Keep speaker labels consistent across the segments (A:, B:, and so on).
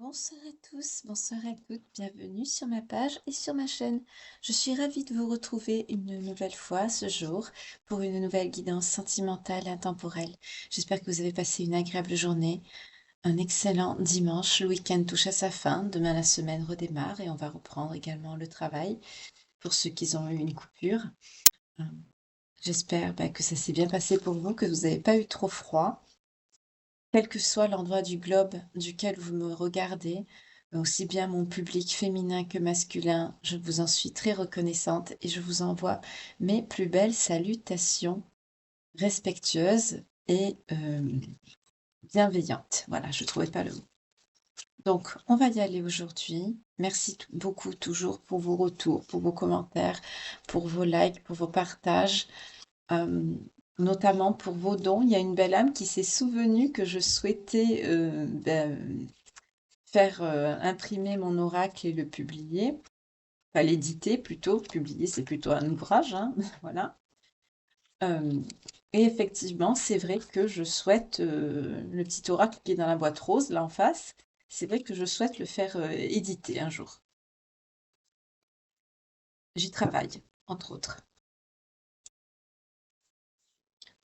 A: Bonsoir à tous, bonsoir à toutes, bienvenue sur ma page et sur ma chaîne. Je suis ravie de vous retrouver une nouvelle fois ce jour pour une nouvelle guidance sentimentale intemporelle. J'espère que vous avez passé une agréable journée, un excellent dimanche. Le week-end touche à sa fin, demain la semaine redémarre et on va reprendre également le travail pour ceux qui ont eu une coupure. Euh, J'espère que ça s'est bien passé pour vous, que vous n'avez pas eu trop froid. Quel que soit l'endroit du globe duquel vous me regardez, aussi bien mon public féminin que masculin, je vous en suis très reconnaissante et je vous envoie mes plus belles salutations respectueuses et bienveillantes. Voilà, je ne trouvais pas le mot. Donc, on va y aller aujourd'hui. Merci beaucoup toujours pour vos retours, pour vos commentaires, pour vos likes, pour vos partages. Euh, Notamment pour vos dons. Il y a une belle âme qui s'est souvenue que je souhaitais faire imprimer mon oracle et le publier, enfin l'éditer plutôt, publier c'est plutôt un ouvrage, hein, voilà. Euh, et effectivement, c'est vrai que je souhaite, le petit oracle qui est dans la boîte rose, là en face, c'est vrai que je souhaite le faire éditer un jour. J'y travaille, entre autres.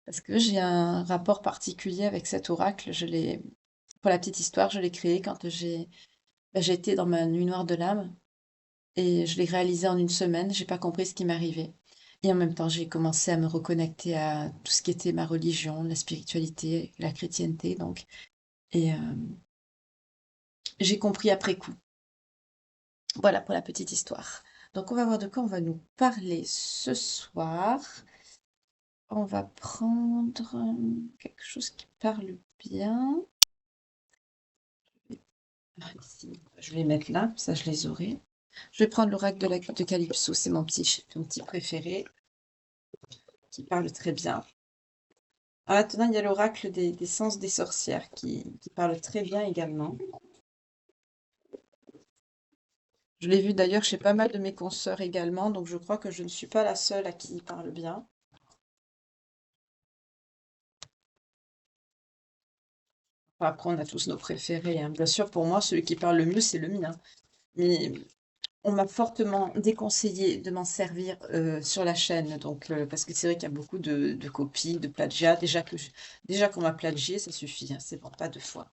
A: Parce que j'ai un rapport particulier avec cet oracle. Pour la petite histoire, je l'ai créé quand j'étais dans ma nuit noire de l'âme et je l'ai réalisé en une semaine. J'ai pas compris ce qui m'arrivait. Et en même temps, j'ai commencé à me reconnecter à tout ce qui était ma religion, la spiritualité, la chrétienté, donc. Et j'ai compris après coup. Voilà pour la petite histoire. Donc, on va voir de quoi on va nous parler ce soir. On va prendre quelque chose qui parle bien. Ici, je vais les mettre là, ça je les aurai. Je vais prendre l'oracle de Calypso, c'est mon petit préféré, qui parle très bien. Ah, maintenant, il y a l'oracle des sens des sorcières qui parle très bien également. Je l'ai vu d'ailleurs chez pas mal de mes consoeurs également, donc je crois que je ne suis pas la seule à qui il parle bien. Enfin, après, on a tous nos préférés, hein. Bien sûr, pour moi, celui qui parle le mieux, c'est le mien. Mais on m'a fortement déconseillé de m'en servir sur la chaîne, donc parce que c'est vrai qu'il y a beaucoup de copies, de plagiat. Déjà qu'on m'a plagié, ça suffit, hein, c'est bon, pas deux fois.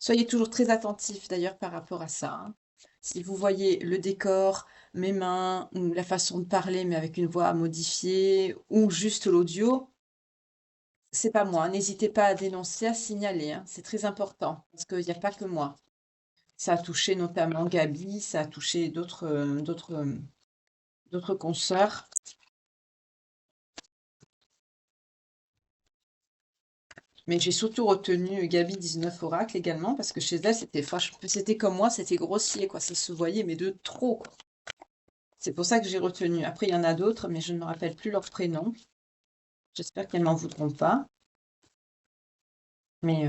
A: Soyez toujours très attentifs d'ailleurs par rapport à ça, hein. Si vous voyez le décor, mes mains, ou la façon de parler, mais avec une voix modifiée, ou juste l'audio, c'est pas moi. N'hésitez pas à dénoncer, à signaler, hein. C'est très important, parce qu'il n'y a pas que moi. Ça a touché notamment Gabi, ça a touché d'autres consoeurs. Mais j'ai surtout retenu Gabi 19 Oracle également, parce que chez elle, c'était comme moi, c'était grossier, quoi. Ça se voyait, mais de trop, quoi. C'est pour ça que j'ai retenu. Après, il y en a d'autres, mais je ne me rappelle plus leur prénom. J'espère qu'elles m'en voudront pas. Mais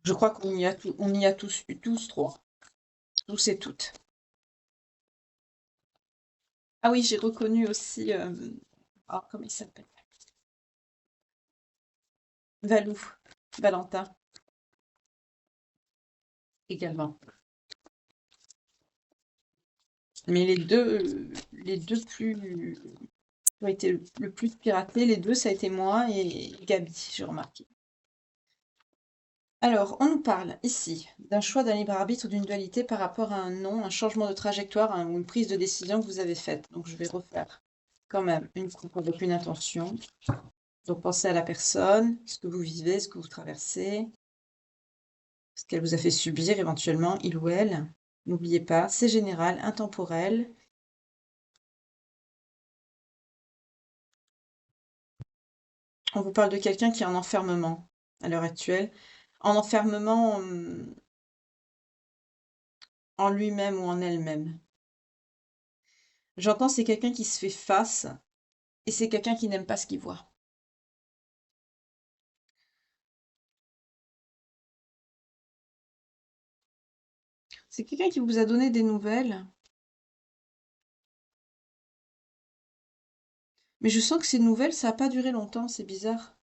A: je crois on y a tous eu, tous trois. Tous et toutes. Ah oui, j'ai reconnu aussi. Comment il s'appelle? Valou. Valentin, également. Mais les deux qui ont été le plus piratés, les deux, ça a été moi et Gabi, j'ai remarqué. Alors, on nous parle ici d'un choix d'un libre arbitre, d'une dualité par rapport à un non, un changement de trajectoire ou une prise de décision que vous avez faite. Donc, je vais refaire quand même une coupe avec une intention. Donc, pensez à la personne, ce que vous vivez, ce que vous traversez, ce qu'elle vous a fait subir éventuellement, il ou elle. N'oubliez pas, c'est général, intemporel. On vous parle de quelqu'un qui est en enfermement à l'heure actuelle. En enfermement en lui-même ou en elle-même. J'entends, c'est quelqu'un qui se fait face et c'est quelqu'un qui n'aime pas ce qu'il voit. C'est quelqu'un qui vous a donné des nouvelles, mais je sens que ces nouvelles, ça n'a pas duré longtemps, c'est bizarre.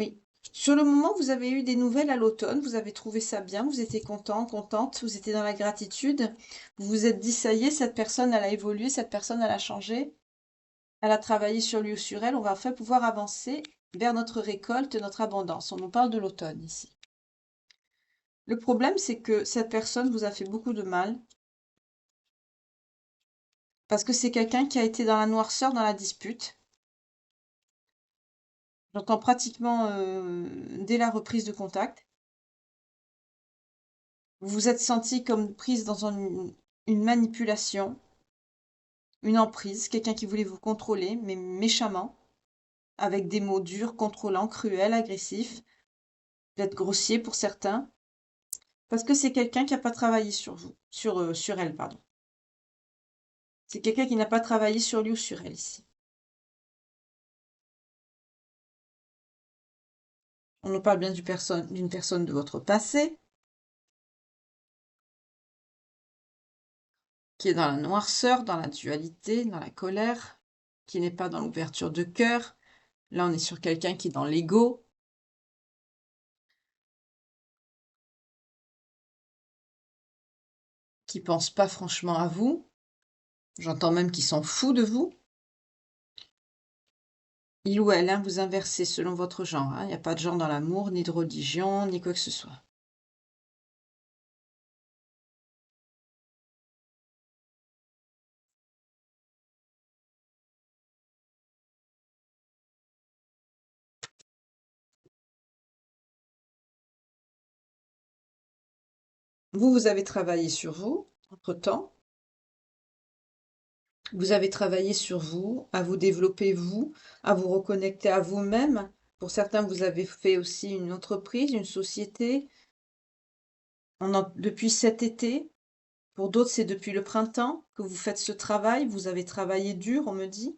A: Oui. Sur le moment, vous avez eu des nouvelles à l'automne, vous avez trouvé ça bien, vous étiez content, contente, vous étiez dans la gratitude, vous vous êtes dit, ça y est, cette personne, elle a évolué, cette personne, elle a changé, elle a travaillé sur lui ou sur elle, on va enfin pouvoir avancer vers notre récolte, notre abondance. On nous parle de l'automne ici. Le problème, c'est que cette personne vous a fait beaucoup de mal, parce que c'est quelqu'un qui a été dans la noirceur, dans la dispute. J'entends pratiquement dès la reprise de contact. Vous vous êtes senti comme prise dans une manipulation, une emprise, quelqu'un qui voulait vous contrôler, mais méchamment, avec des mots durs, contrôlants, cruels, agressifs, peut-être grossiers pour certains, parce que c'est quelqu'un qui n'a pas travaillé sur vous, sur elle, pardon. C'est quelqu'un qui n'a pas travaillé sur lui ou sur elle ici. On nous parle bien d'une personne de votre passé, qui est dans la noirceur, dans la dualité, dans la colère, qui n'est pas dans l'ouverture de cœur. Là, on est sur quelqu'un qui est dans l'ego, qui pense pas franchement à vous. J'entends même qu'il s'en fout de vous. Il ou elle, hein, vous inversez selon votre genre. Il n'y a pas de genre dans l'amour, ni de religion, ni quoi que ce soit. Vous, vous avez travaillé sur vous, entre-temps. Vous avez travaillé sur vous, à vous développer vous, à vous reconnecter à vous-même. Pour certains, vous avez fait aussi une entreprise, une société. Depuis cet été. Pour d'autres, c'est depuis le printemps que vous faites ce travail. Vous avez travaillé dur, on me dit.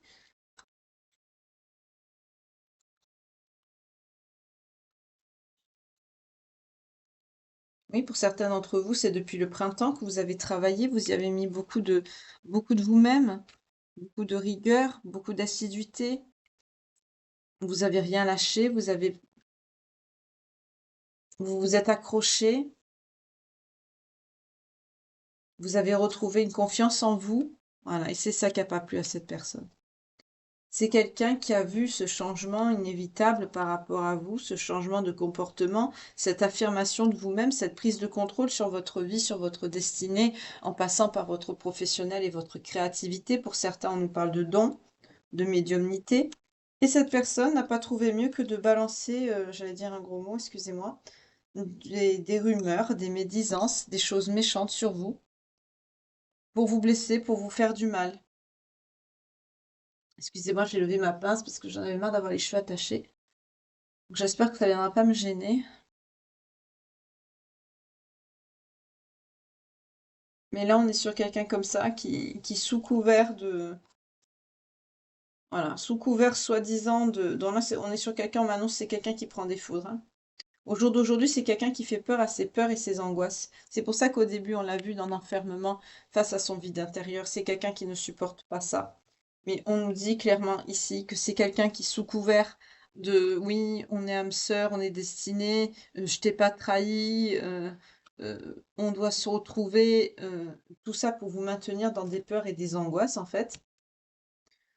A: Oui, pour certains d'entre vous, c'est depuis le printemps que vous avez travaillé. Vous y avez mis beaucoup de vous-même, beaucoup de rigueur, beaucoup d'assiduité. Vous avez rien lâché. Vous vous êtes accroché. Vous avez retrouvé une confiance en vous. Voilà, et c'est ça qui n'a pas plu à cette personne. C'est quelqu'un qui a vu ce changement inévitable par rapport à vous, ce changement de comportement, cette affirmation de vous-même, cette prise de contrôle sur votre vie, sur votre destinée, en passant par votre professionnel et votre créativité. Pour certains, on nous parle de dons, de médiumnité. Et cette personne n'a pas trouvé mieux que de balancer, j'allais dire un gros mot, excusez-moi, des rumeurs, des médisances, des choses méchantes sur vous, pour vous blesser, pour vous faire du mal. Excusez-moi, j'ai levé ma pince parce que j'en avais marre d'avoir les cheveux attachés. Donc, j'espère que ça ne viendra pas me gêner. Mais là, on est sur quelqu'un comme ça qui sous couvert de... Voilà, sous couvert soi-disant de... Là, on est sur quelqu'un, maintenant, c'est quelqu'un qui prend des foudres, hein. Au jour d'aujourd'hui, c'est quelqu'un qui fait peur à ses peurs et ses angoisses. C'est pour ça qu'au début, on l'a vu dans l'enfermement face à son vide intérieur. C'est quelqu'un qui ne supporte pas ça. Mais on nous dit clairement ici que c'est quelqu'un qui, sous couvert de oui, on est âme sœur, on est destiné, je t'ai pas trahi, on doit se retrouver, tout ça pour vous maintenir dans des peurs et des angoisses, en fait.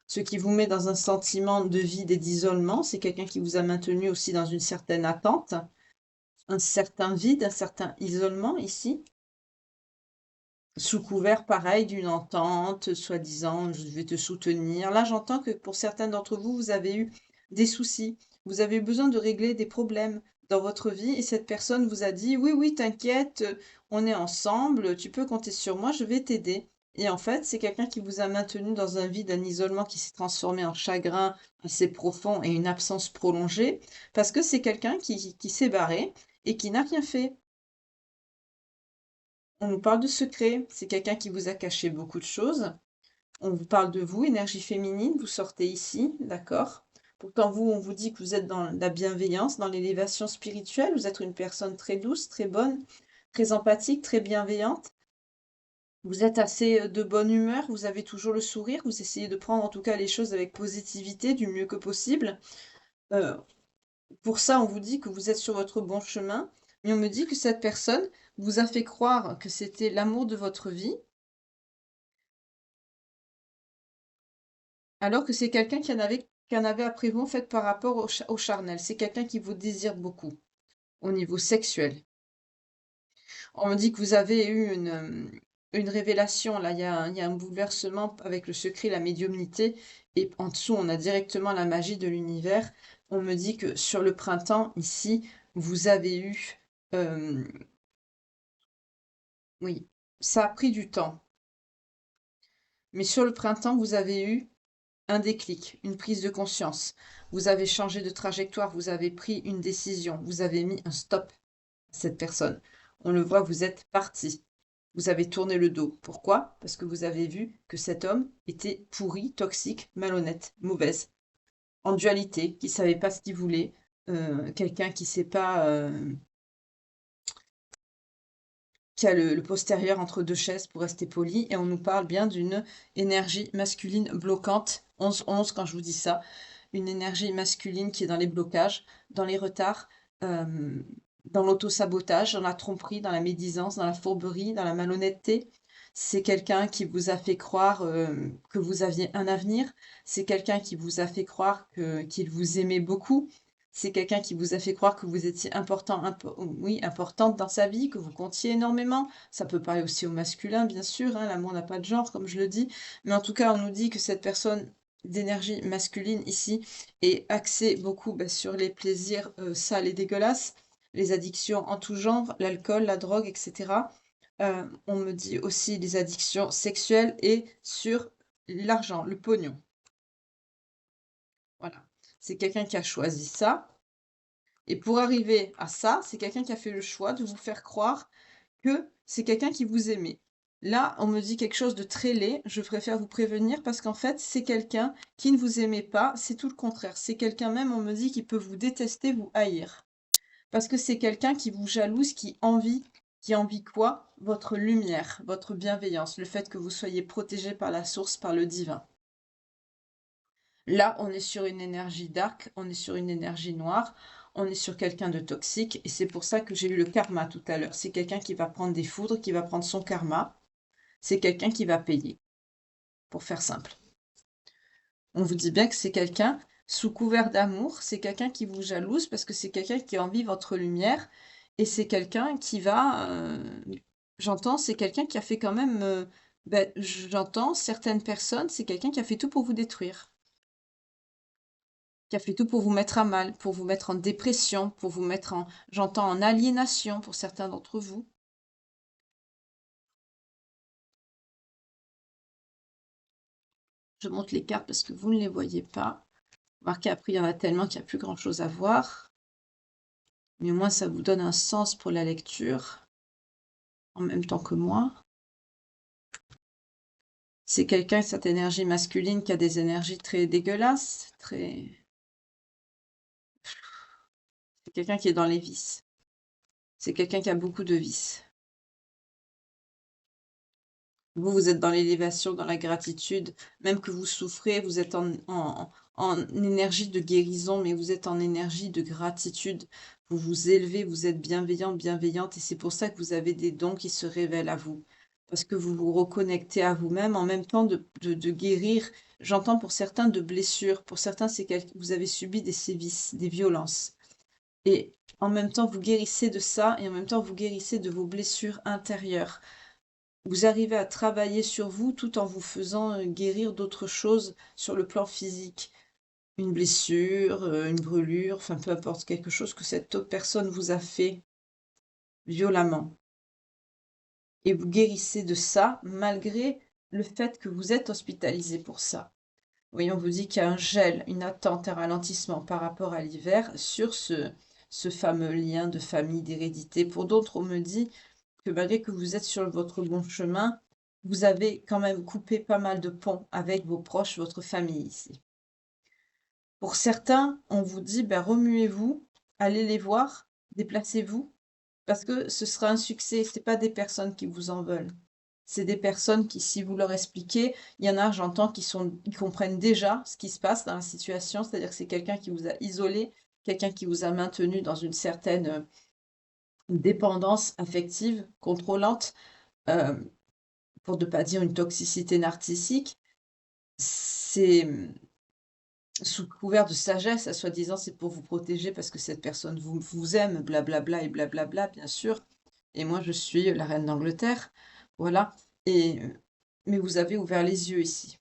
A: Ce qui vous met dans un sentiment de vide et d'isolement, c'est quelqu'un qui vous a maintenu aussi dans une certaine attente, un certain vide, un certain isolement ici, sous couvert pareil d'une entente, soi-disant je vais te soutenir. Là, j'entends que pour certains d'entre vous, vous avez eu des soucis, vous avez eu besoin de régler des problèmes dans votre vie et cette personne vous a dit oui, oui, t'inquiète, on est ensemble, tu peux compter sur moi, je vais t'aider. Et en fait, c'est quelqu'un qui vous a maintenu dans un vide, un isolement qui s'est transformé en chagrin assez profond et une absence prolongée, parce que c'est quelqu'un qui s'est barré et qui n'a rien fait. On nous parle de secret, c'est quelqu'un qui vous a caché beaucoup de choses. On vous parle de vous, énergie féminine, vous sortez ici, d'accord? Pourtant, vous, on vous dit que vous êtes dans la bienveillance, dans l'élévation spirituelle, vous êtes une personne très douce, très bonne, très empathique, très bienveillante. Vous êtes assez de bonne humeur, vous avez toujours le sourire, vous essayez de prendre en tout cas les choses avec positivité du mieux que possible. Euh,
B: Pour ça, on vous dit que vous êtes sur votre bon chemin, mais on me dit que cette personne vous a fait croire que c'était l'amour de votre vie, alors que c'est quelqu'un qui en avait après vous, en fait, par rapport au charnel. C'est quelqu'un qui vous désire beaucoup, au niveau sexuel. On me dit que vous avez eu une révélation, là, il y a un bouleversement avec le secret, la médiumnité, et en dessous, on a directement la magie de l'univers. On me dit que sur le printemps, ici, vous avez eu, euh, oui, ça a pris du temps, mais sur le printemps, vous avez eu un déclic, une prise de conscience. Vous avez changé de trajectoire, vous avez pris une décision, vous avez mis un stop à cette personne. On le voit, vous êtes parti. Vous avez tourné le dos. Pourquoi? Parce que vous avez vu que cet homme était pourri, toxique, malhonnête, mauvaise, en dualité, qui savait pas ce qu'il voulait, quelqu'un qui sait pas, qui a le postérieur entre deux chaises pour rester poli, et on nous parle bien d'une énergie masculine bloquante. 11-11 quand je vous dis ça, une énergie masculine qui est dans les blocages, dans les retards, euh, dans l'auto-sabotage, dans la tromperie, dans la médisance, dans la fourberie, dans la malhonnêteté. C'est quelqu'un qui vous a fait croire que vous aviez un avenir. C'est quelqu'un qui vous a fait croire qu'il vous aimait beaucoup. C'est quelqu'un qui vous a fait croire que vous étiez oui, importante dans sa vie, que vous comptiez énormément. Ça peut parler aussi au masculin, bien sûr, hein, l'amour n'a pas de genre, comme je le dis. Mais en tout cas, on nous dit que cette personne d'énergie masculine ici est axée beaucoup sur les plaisirs sales et dégueulasses, les addictions en tout genre, l'alcool, la drogue, etc. On me dit aussi les addictions sexuelles et sur l'argent, le pognon. Voilà. C'est quelqu'un qui a choisi ça. Et pour arriver à ça, c'est quelqu'un qui a fait le choix de vous faire croire que c'est quelqu'un qui vous aimait. Là, on me dit quelque chose de très laid, je préfère vous prévenir parce qu'en fait, c'est quelqu'un qui ne vous aimait pas, c'est tout le contraire. C'est quelqu'un même, on me dit, qui peut vous détester, vous haïr. Parce que c'est quelqu'un qui vous jalouse, qui envie quoi? Votre lumière, votre bienveillance, le fait que vous soyez protégé par la source, par le divin. Là, on est sur une énergie dark, on est sur une énergie noire, on est sur quelqu'un de toxique, et c'est pour ça que j'ai eu le karma tout à l'heure. C'est quelqu'un qui va prendre des foudres, qui va prendre son karma, c'est quelqu'un qui va payer, pour faire simple. On vous dit bien que c'est quelqu'un sous couvert d'amour, c'est quelqu'un qui vous jalouse parce que c'est quelqu'un qui envie votre lumière, et c'est quelqu'un qui va, j'entends, c'est quelqu'un qui a fait quand même, j'entends certaines personnes, c'est quelqu'un qui a fait tout pour vous détruire. Qui a fait tout pour vous mettre à mal, pour vous mettre en dépression, pour vous mettre en, j'entends, en aliénation pour certains d'entre vous. Je monte les cartes parce que vous ne les voyez pas. Remarquez, après, il y en a tellement qu'il n'y a plus grand-chose à voir. Mais au moins, ça vous donne un sens pour la lecture, en même temps que moi. C'est quelqu'un, cette énergie masculine, qui a des énergies très dégueulasses, très... C'est quelqu'un qui est dans les vices. C'est quelqu'un qui a beaucoup de vices. Vous, vous êtes dans l'élévation, dans la gratitude, même que vous souffrez, vous êtes en énergie de guérison, mais vous êtes en énergie de gratitude. Vous vous élevez, vous êtes bienveillant, bienveillante, et c'est pour ça que vous avez des dons qui se révèlent à vous. Parce que vous vous reconnectez à vous-même en même temps de guérir. J'entends pour certains de blessures, pour certains, c'est que vous avez subi des sévices, des violences. Et en même temps, vous guérissez de ça, et en même temps, vous guérissez de vos blessures intérieures. Vous arrivez à travailler sur vous tout en vous faisant guérir d'autres choses sur le plan physique. Une blessure, une brûlure, enfin peu importe, quelque chose que cette autre personne vous a fait violemment. Et vous guérissez de ça malgré le fait que vous êtes hospitalisé pour ça. Oui, on vous dit qu'il y a un gel, une attente, un ralentissement par rapport à l'hiver sur ce fameux lien de famille, d'hérédité. Pour d'autres, on me dit que malgré que vous êtes sur votre bon chemin, vous avez quand même coupé pas mal de ponts avec vos proches, votre famille ici. Pour certains, on vous dit, ben, remuez-vous, allez les voir, déplacez-vous, parce que ce sera un succès. Ce n'est pas des personnes qui vous en veulent. C'est des personnes qui, si vous leur expliquez, il y en a, j'entends, ils comprennent déjà ce qui se passe dans la situation, c'est-à-dire que c'est quelqu'un qui vous a isolé, quelqu'un qui vous a maintenu dans une certaine dépendance affective, contrôlante, pour ne pas dire une toxicité narcissique. C'est sous couvert de sagesse, à soi-disant, c'est pour vous protéger parce que cette personne vous aime, blablabla et blablabla, bien sûr. Et moi, je suis la reine d'Angleterre, voilà. Et mais vous avez ouvert les yeux ici.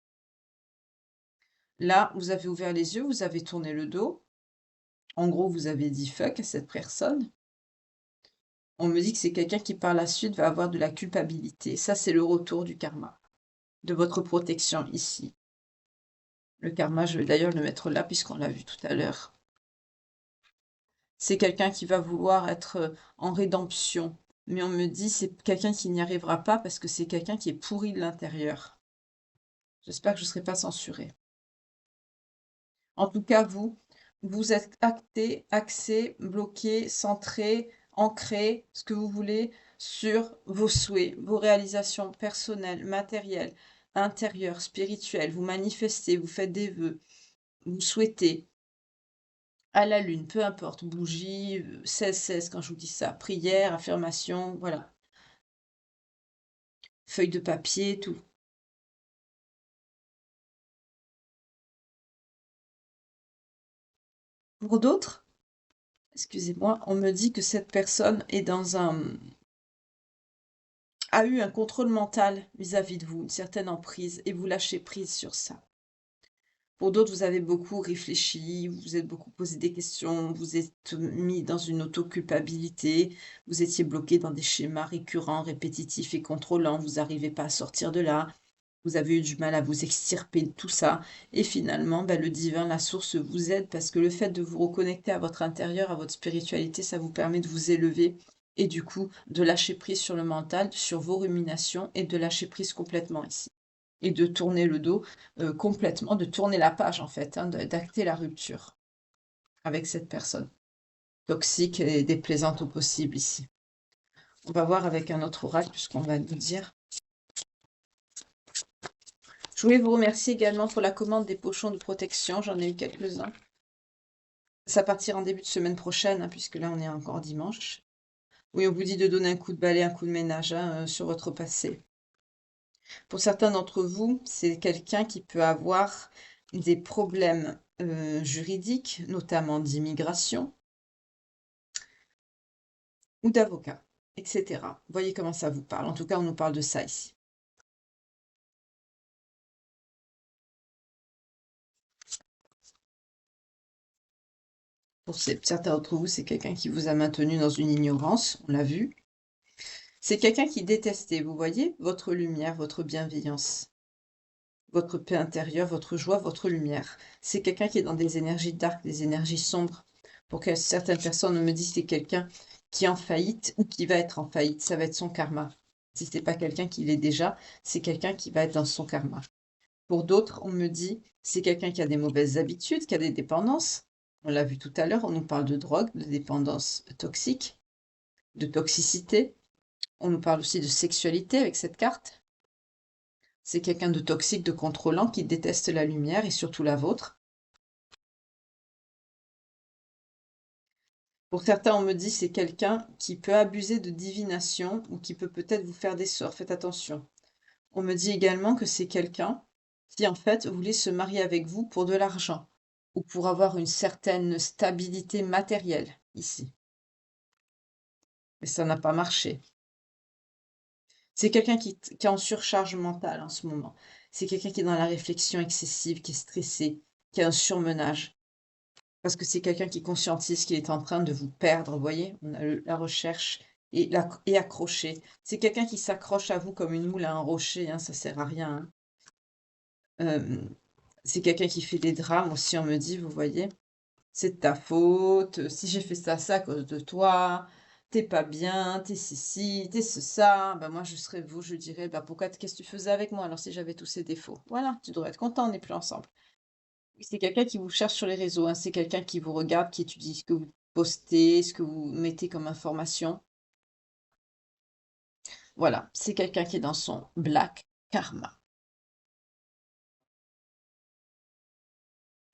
B: Là, vous avez ouvert les yeux, vous avez tourné le dos. En gros, vous avez dit fuck à cette personne. On me dit que c'est quelqu'un qui, par la suite, va avoir de la culpabilité. Ça, c'est le retour du karma, de votre protection ici. Le karma, je vais d'ailleurs le mettre là puisqu'on l'a vu tout à l'heure. C'est quelqu'un qui va vouloir être en rédemption. Mais on me dit c'est quelqu'un qui n'y arrivera pas parce que c'est quelqu'un qui est pourri de l'intérieur. J'espère que je ne serai pas censurée. En tout cas, vous êtes acté, axé, bloqué, centré, ancré, ce que vous voulez, sur vos souhaits, vos réalisations personnelles, matérielles, intérieures, spirituelles. Vous manifestez, vous faites des vœux, vous souhaitez à la lune, peu importe, bougie, 16-16 quand je vous dis ça, prière, affirmation, voilà, feuille de papier, tout. Pour d'autres, excusez-moi, on me dit que cette personne est a eu un contrôle mental vis-à-vis de vous, une certaine emprise, et vous lâchez prise sur ça. Pour d'autres, vous avez beaucoup réfléchi, vous vous êtes beaucoup posé des questions, vous êtes mis dans une auto-culpabilité, vous étiez bloqué dans des schémas récurrents, répétitifs et contrôlants, vous n'arrivez pas à sortir de là, vous avez eu du mal à vous extirper de tout ça, et finalement, le divin, la source vous aide parce que le fait de vous reconnecter à votre intérieur, à votre spiritualité, ça vous permet de vous élever et du coup de lâcher prise sur le mental, sur vos ruminations et de lâcher prise complètement ici. Et de tourner le dos complètement, de tourner la page en fait, hein, d'acter la rupture avec cette personne toxique et déplaisante au possible ici. On va voir avec un autre oracle puisqu'on va nous dire. Je voulais vous remercier également pour la commande des pochons de protection, j'en ai eu quelques-uns. Ça partira en début de semaine prochaine, hein, puisque là on est encore dimanche. Oui, on vous dit de donner un coup de balai, un coup de ménage hein, sur votre passé. Pour certains d'entre vous, c'est quelqu'un qui peut avoir des problèmes juridiques, notamment d'immigration ou d'avocat, etc. Voyez comment ça vous parle. En tout cas, on nous parle de ça ici. Pour certains d'entre vous, c'est quelqu'un qui vous a maintenu dans une ignorance, on l'a vu. C'est quelqu'un qui détestait, vous voyez, votre lumière, votre bienveillance, votre paix intérieure, votre joie, votre lumière. C'est quelqu'un qui est dans des énergies dark, des énergies sombres. Pour que certaines personnes me disent c'est quelqu'un qui est en faillite ou qui va être en faillite. Ça va être son karma. Si ce n'est pas quelqu'un qui l'est déjà, c'est quelqu'un qui va être dans son karma. Pour d'autres, on me dit c'est quelqu'un qui a des mauvaises habitudes, qui a des dépendances. On l'a vu tout à l'heure, on nous parle de drogue, de dépendance toxique, de toxicité. On nous parle aussi de sexualité avec cette carte. C'est quelqu'un de toxique, de contrôlant, qui déteste la lumière et surtout la vôtre. Pour certains, on me dit c'est quelqu'un qui peut abuser de divination ou qui peut peut-être vous faire des sorts. Faites attention. On me dit également que c'est quelqu'un qui, en fait, voulait se marier avec vous pour de l'argent ou pour avoir une certaine stabilité matérielle ici. Mais ça n'a pas marché. C'est quelqu'un qui est en surcharge mentale en ce moment. C'est quelqu'un qui est dans la réflexion excessive, qui est stressé, qui a un surmenage. Parce que c'est quelqu'un qui conscientise qu'il est en train de vous perdre, vous voyez? On a la recherche et accroché. C'est quelqu'un qui s'accroche à vous comme une moule à un rocher, hein, ça sert à rien. Hein. C'est quelqu'un qui fait des drames aussi, on me dit, vous voyez? C'est de ta faute, si j'ai fait ça, c'est à cause de toi, t'es pas bien, t'es ceci, t'es ce ça. Ben moi, je serais vous, je dirais, bah pourquoi, qu'est-ce que tu faisais avec moi alors si j'avais tous ces défauts? Voilà, tu devrais être content, on n'est plus ensemble. C'est quelqu'un qui vous cherche sur les réseaux, hein, c'est quelqu'un qui vous regarde, qui étudie ce que vous postez, ce que vous mettez comme information. Voilà, c'est quelqu'un qui est dans son black karma.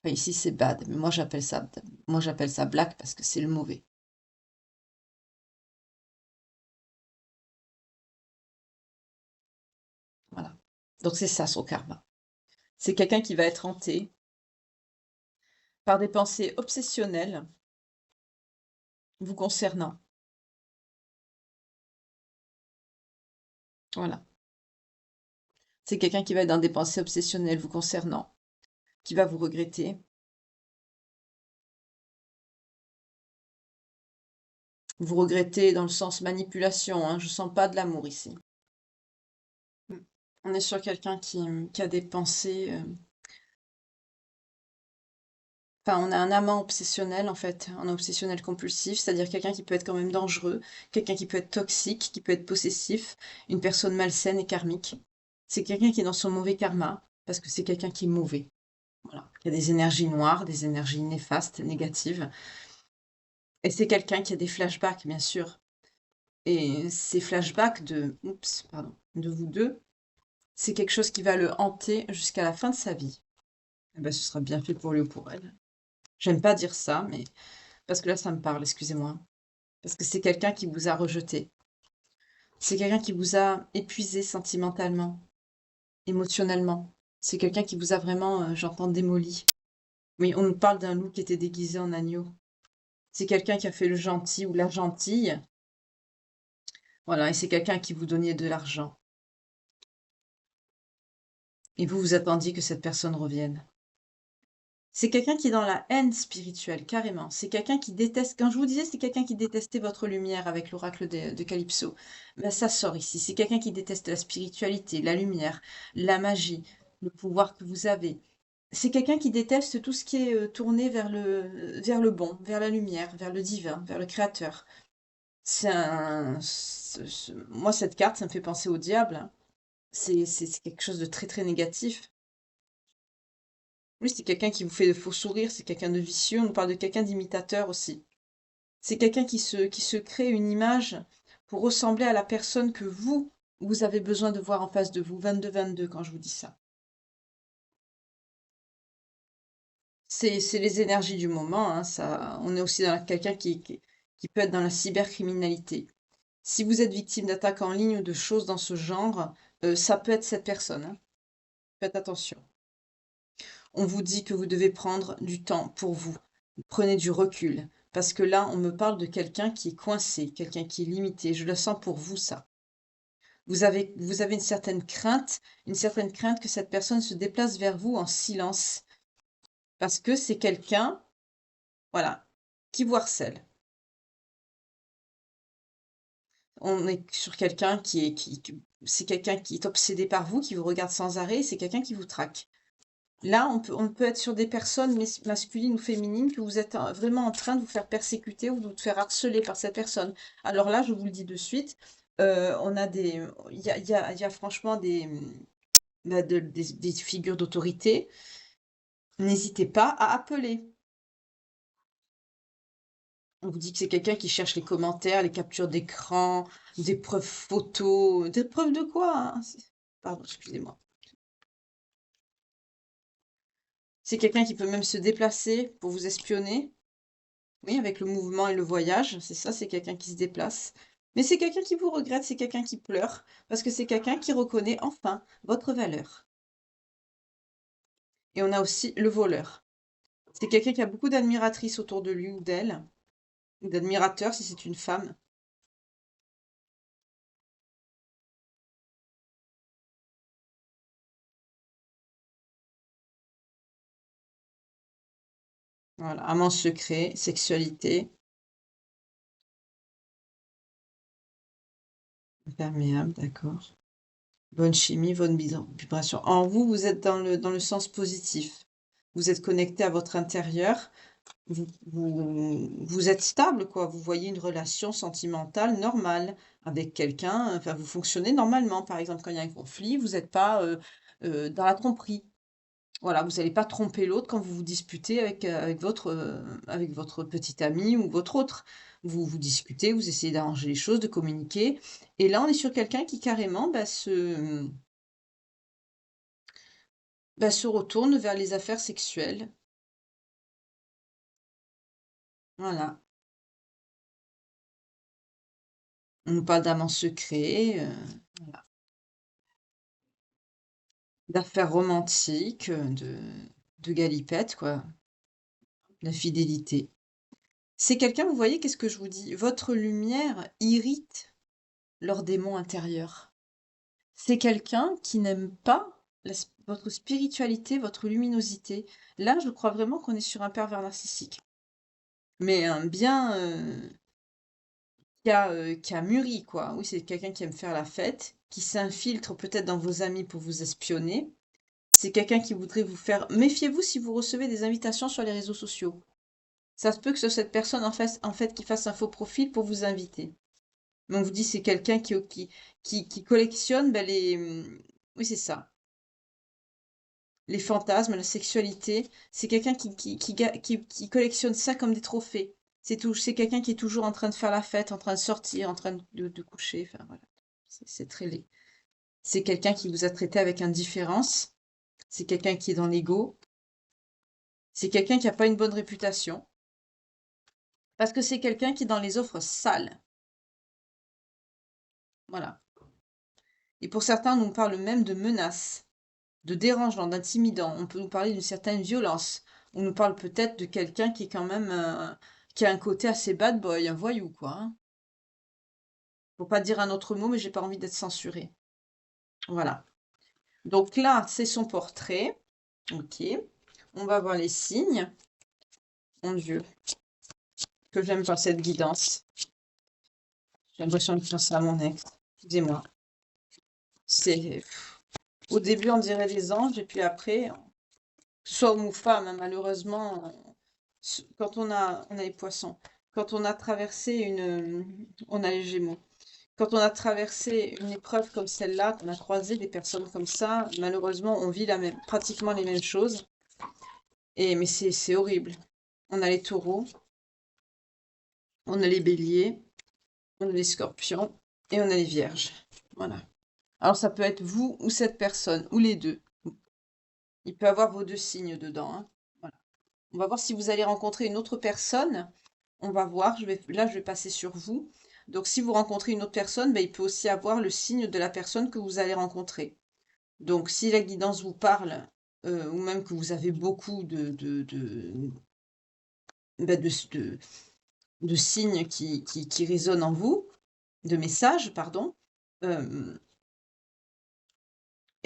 A: Enfin, ici, c'est bad, mais moi, j'appelle ça black parce que c'est le mauvais. Voilà. Donc, c'est ça son karma. C'est quelqu'un qui va être hanté par des pensées obsessionnelles vous concernant. Voilà. C'est quelqu'un qui va être dans des pensées obsessionnelles vous concernant, qui va vous regretter. Vous regrettez dans le sens manipulation, hein, je sens pas de l'amour ici. Mm. On est sur quelqu'un qui a des pensées. Enfin, on a un amant obsessionnel en fait, un obsessionnel compulsif, c'est-à-dire quelqu'un qui peut être quand même dangereux, quelqu'un qui peut être toxique, qui peut être possessif, une personne malsaine et karmique. C'est quelqu'un qui est dans son mauvais karma, parce que c'est quelqu'un qui est mauvais. Voilà. Il y a des énergies noires, des énergies néfastes, négatives. Et c'est quelqu'un qui a des flashbacks, bien sûr. Et ces flashbacks de vous deux, c'est quelque chose qui va le hanter jusqu'à la fin de sa vie. Eh ben, ce sera bien fait pour lui ou pour elle. J'aime pas dire ça, mais parce que là, ça me parle, excusez-moi. Parce que c'est quelqu'un qui vous a rejeté. C'est quelqu'un qui vous a épuisé sentimentalement, émotionnellement. C'est quelqu'un qui vous a vraiment, j'entends, démoli. Oui, on nous parle d'un loup qui était déguisé en agneau. C'est quelqu'un qui a fait le gentil ou la gentille. Voilà, et c'est quelqu'un qui vous donnait de l'argent. Et vous, vous attendiez que cette personne revienne. C'est quelqu'un qui est dans la haine spirituelle, carrément. C'est quelqu'un qui déteste, quand je vous disais, c'est quelqu'un qui détestait votre lumière avec l'oracle de Calypso. Ben, ça sort ici. C'est quelqu'un qui déteste la spiritualité, la lumière, la magie, le pouvoir que vous avez. C'est quelqu'un qui déteste tout ce qui est tourné vers le bon, vers la lumière, vers le divin, vers le créateur. Moi, cette carte, ça me fait penser au diable, hein. C'est quelque chose de très, très négatif. Oui, c'est quelqu'un qui vous fait de faux sourires, c'est quelqu'un de vicieux, on parle de quelqu'un d'imitateur aussi. C'est quelqu'un qui se crée une image pour ressembler à la personne que vous avez besoin de voir en face de vous, 22-22 quand je vous dis ça. C'est les énergies du moment, hein, ça, on est aussi dans quelqu'un qui peut être dans la cybercriminalité. Si vous êtes victime d'attaques en ligne ou de choses dans ce genre, ça peut être cette personne, hein. Faites attention. On vous dit que vous devez prendre du temps pour vous. Prenez du recul. Parce que là, on me parle de quelqu'un qui est coincé, quelqu'un qui est limité. Je le sens pour vous, ça. Vous avez une certaine crainte que cette personne se déplace vers vous en silence. Parce que c'est quelqu'un, voilà, qui vous harcèle. On est sur quelqu'un c'est quelqu'un qui est obsédé par vous, qui vous regarde sans arrêt, c'est quelqu'un qui vous traque. Là, on peut être sur des personnes masculines ou féminines que vous êtes vraiment en train de vous faire persécuter ou de vous faire harceler par cette personne. Alors là, je vous le dis de suite, on a il y a franchement des figures d'autorité. N'hésitez pas à appeler. On vous dit que c'est quelqu'un qui cherche les commentaires, les captures d'écran, des preuves photos. Des preuves de quoi, hein? Pardon, excusez-moi. C'est quelqu'un qui peut même se déplacer pour vous espionner. Oui, avec le mouvement et le voyage, c'est ça, c'est quelqu'un qui se déplace. Mais c'est quelqu'un qui vous regrette, c'est quelqu'un qui pleure, parce que c'est quelqu'un qui reconnaît enfin votre valeur. Et on a aussi le voleur. C'est quelqu'un qui a beaucoup d'admiratrices autour de lui ou d'elle, ou d'admirateurs si c'est une femme. Voilà, amant secret, sexualité, imperméable, d'accord. Bonne chimie, bonne vibration. En vous, vous êtes dans le sens positif. Vous êtes connecté à votre intérieur. Vous êtes stable, quoi. Vous voyez une relation sentimentale normale avec quelqu'un. Enfin, vous fonctionnez normalement. Par exemple, quand il y a un conflit, vous n'êtes pas dans la tromperie. Voilà, vous n'allez pas tromper l'autre quand vous vous disputez avec votre petit ami ou votre autre. Vous discutez, vous essayez d'arranger les choses, de communiquer. Et là, on est sur quelqu'un qui carrément se retourne vers les affaires sexuelles.
B: Voilà. On nous parle d'amants secrets, voilà, d'affaires romantiques, de galipettes, quoi, d'infidélité. C'est quelqu'un, vous voyez, qu'est-ce que je vous dis? Votre lumière irrite leur démon intérieur. C'est quelqu'un qui n'aime pas votre spiritualité, votre luminosité. Là, je crois vraiment qu'on est sur un pervers narcissique. Mais un bien qui a mûri, quoi. Oui, c'est quelqu'un qui aime faire la fête, qui s'infiltre peut-être dans vos amis pour vous espionner. C'est quelqu'un qui voudrait vous faire. Méfiez-vous si vous recevez des invitations sur les réseaux sociaux. Ça se peut que ce soit cette personne en fait qui fasse un faux profil pour vous inviter. Mais on vous dit c'est quelqu'un qui collectionne ben, oui, c'est ça. Les fantasmes, la sexualité. C'est quelqu'un qui collectionne ça comme des trophées. C'est quelqu'un qui est toujours en train de faire la fête, en train de sortir, en train de coucher. Enfin, voilà. C'est très laid. C'est quelqu'un qui vous a traité avec indifférence. C'est quelqu'un qui est dans l'ego. C'est quelqu'un qui n'a pas une bonne réputation. Parce que c'est quelqu'un qui est dans les offres sales. Voilà. Et pour certains, on nous parle même de menaces, de dérangeants, d'intimidants. On peut nous parler d'une certaine violence. On nous parle peut-être de quelqu'un qui est quand même, qui a un côté assez bad boy, un voyou, quoi, hein. Faut pas dire un autre mot, mais j'ai pas envie d'être censurée. Voilà. Donc là, c'est son portrait. Ok. On va voir les signes. Mon Dieu, que j'aime pas cette guidance. J'ai l'impression de penser à mon ex. Excusez-moi. C'est au début, on dirait des anges, et puis après, que ce soit homme ou femme, hein, malheureusement, quand on a les poissons, quand on a traversé on a les Gémeaux. Quand on a traversé une épreuve comme celle-là, qu'on a croisé des personnes comme ça, malheureusement, on vit pratiquement les mêmes choses. Mais c'est horrible. On a les taureaux, on a les béliers, on a les scorpions et on a les vierges. Voilà. Alors ça peut être vous ou cette personne, ou les deux. Il peut avoir vos deux signes dedans, hein. Voilà. On va voir si vous allez rencontrer une autre personne. On va voir, là je vais passer sur vous. Donc si vous rencontrez une autre personne, ben, il peut aussi avoir le signe de la personne que vous allez rencontrer. Donc si la guidance vous parle, ou même que vous avez beaucoup ben, de signes qui résonnent en vous, de messages, pardon, euh,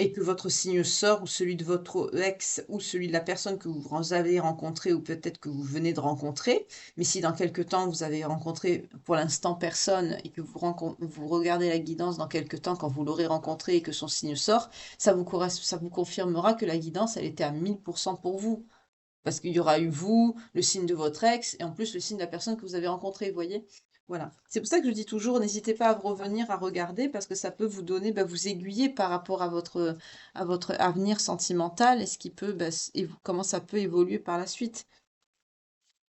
B: et que votre signe sort, ou celui de votre ex, ou celui de la personne que vous avez rencontrée, ou peut-être que vous venez de rencontrer, mais si dans quelque temps vous avez rencontré pour l'instant personne, et que vous regardez la guidance dans quelque temps quand vous l'aurez rencontré et que son signe sort, ça vous confirmera que la guidance, elle était à 1000% pour vous. Parce qu'il y aura eu vous, le signe de votre ex, et en plus le signe de la personne que vous avez rencontrée, vous voyez? Voilà. C'est pour ça que je dis toujours, n'hésitez pas à revenir, à regarder, parce que ça peut vous donner, bah, vous aiguiller par rapport à votre avenir sentimental, et ce qui peut, bah, comment ça peut évoluer par la suite.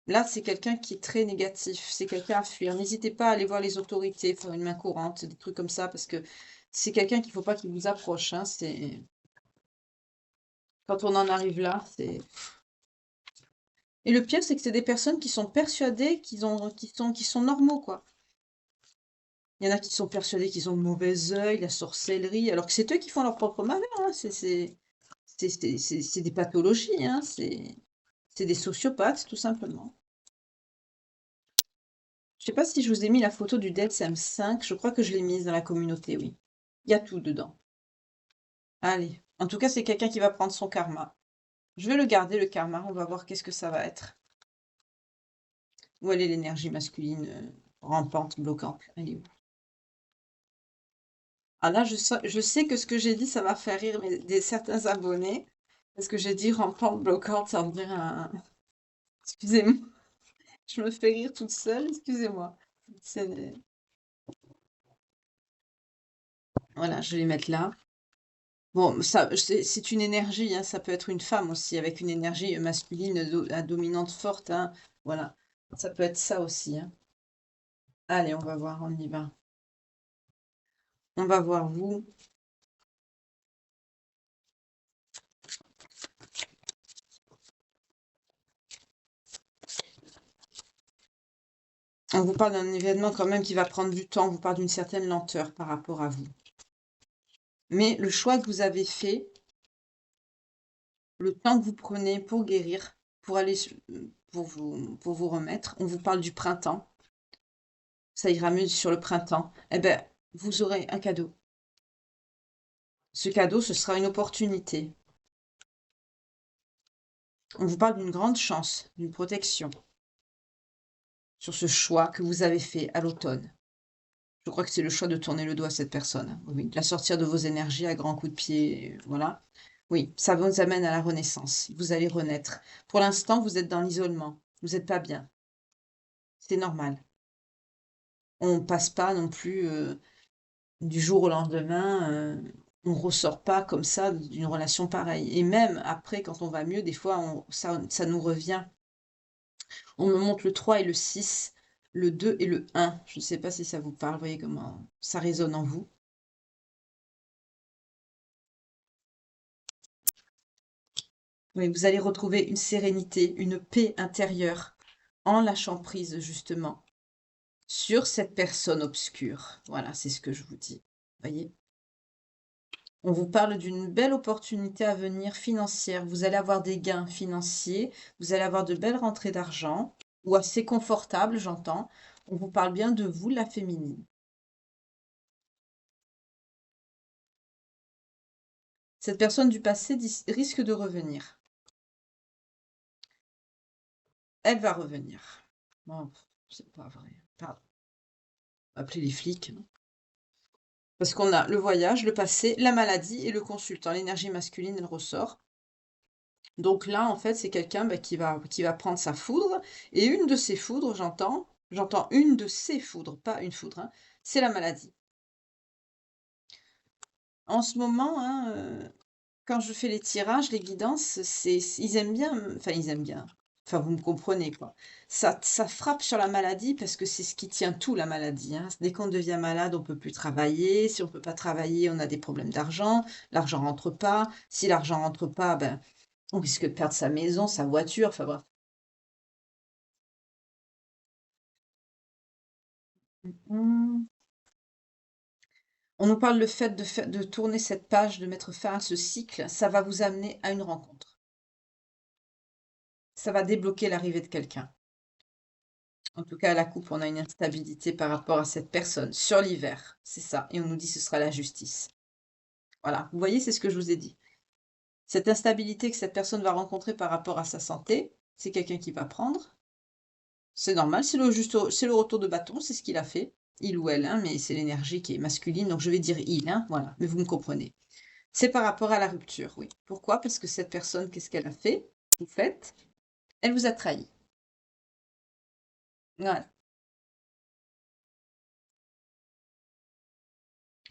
B: Là, c'est quelqu'un qui est très négatif, c'est quelqu'un à fuir. N'hésitez pas à aller voir les autorités, faire une main courante, des trucs comme ça, parce que c'est quelqu'un qu'il ne faut pas qu'il vous approche, hein, quand on en arrive là, c'est... Et le pire, c'est que c'est des personnes qui sont persuadées qui sont normaux, quoi. Il y en a qui sont persuadés qu'ils ont le mauvais œil, la sorcellerie, alors que c'est eux qui font leur propre malheur, hein. C'est des pathologies, hein. C'est des sociopathes, tout simplement. Je sais pas si je vous ai mis la photo du DSM-5, je crois que je l'ai mise dans la communauté, oui. Il y a tout dedans. Allez. En tout cas, c'est quelqu'un qui va prendre son karma. Je vais le garder, le karma, on va voir qu'est-ce que ça va être. Où elle est l'énergie masculine rampante, bloquante? Elle est où? Ah là, je sais que ce que j'ai dit, ça va faire rire certains abonnés. Parce que j'ai dit rampante, bloquante, ça me dirait un... Excusez-moi, je me fais rire toute seule, excusez-moi. C'est- Voilà, je vais les mettre là. Bon, ça, c'est une énergie, hein, ça peut être une femme aussi, avec une énergie masculine dominante forte, hein. Voilà, ça peut être ça aussi, hein. Allez, on va voir, on y va. On va voir vous. On vous parle d'un événement quand même qui va prendre du temps, on vous parle d'une certaine lenteur par rapport à vous. Mais le choix que vous avez fait, le temps que vous prenez pour guérir, pour aller pour vous remettre, on vous parle du printemps, ça ira mieux sur le printemps, eh ben, vous aurez un cadeau. Ce cadeau, ce sera une opportunité. On vous parle d'une grande chance, d'une protection sur ce choix que vous avez fait à l'automne. Je crois que c'est le choix de tourner le dos à cette personne. Oui, oui, de la sortir de vos énergies à grands coups de pied, voilà. Oui, ça vous amène à la renaissance. Vous allez renaître. Pour l'instant, vous êtes dans l'isolement. Vous n'êtes pas bien. C'est normal. On passe pas non plus du jour au lendemain. On ressort pas comme ça d'une relation pareille. Et même après, quand on va mieux, des fois, ça nous revient. On me montre le 3 et le 6, le 2 et le 1. Je ne sais pas si ça vous parle. Vous voyez comment ça résonne en vous. Oui, vous allez retrouver une sérénité, une paix intérieure en lâchant prise justement sur cette personne obscure. Voilà, c'est ce que je vous dis. Voyez? On vous parle d'une belle opportunité à venir financière. Vous allez avoir des gains financiers, vous allez avoir de belles rentrées d'argent, ou assez confortables, j'entends. On vous parle bien de vous, la féminine. Cette personne du passé risque de revenir. Elle va revenir. Bon, c'est pas vrai. Pardon. Appelez les flics. Parce qu'on a le voyage, le passé, la maladie et le consultant. L'énergie masculine, elle ressort. Donc là, en fait, c'est quelqu'un qui va prendre sa foudre. Et une de ces foudres, j'entends une de ces foudres, pas une foudre, hein, c'est la maladie. En ce moment, hein, quand je fais les tirages, les guidances, ils aiment bien, enfin ils aiment bien, enfin vous me comprenez quoi. Ça frappe sur la maladie parce que c'est ce qui tient tout, la maladie, hein. Dès qu'on devient malade, on peut plus travailler. Si on peut pas travailler, on a des problèmes d'argent. L'argent rentre pas. Si l'argent rentre pas, ben on risque de perdre sa maison, sa voiture, enfin bref. Mmh. On nous parle le fait de tourner cette page, de mettre fin à ce cycle, ça va vous amener à une rencontre. Ça va débloquer l'arrivée de quelqu'un. En tout cas, à la coupe, on a une instabilité par rapport à cette personne sur l'hiver, c'est ça. Et on nous dit ce sera la justice. Voilà, vous voyez, c'est ce que je vous ai dit. Cette instabilité que cette personne va rencontrer par rapport à sa santé, c'est quelqu'un qui va prendre. C'est normal, c'est le retour de bâton, c'est ce qu'il a fait. Il ou elle, hein, mais c'est l'énergie qui est masculine, donc je vais dire il, hein, voilà, mais vous me comprenez. C'est par rapport à la rupture, oui. Pourquoi? Parce que cette personne, qu'est-ce qu'elle a fait? Vous faites? Elle vous a trahi. Voilà.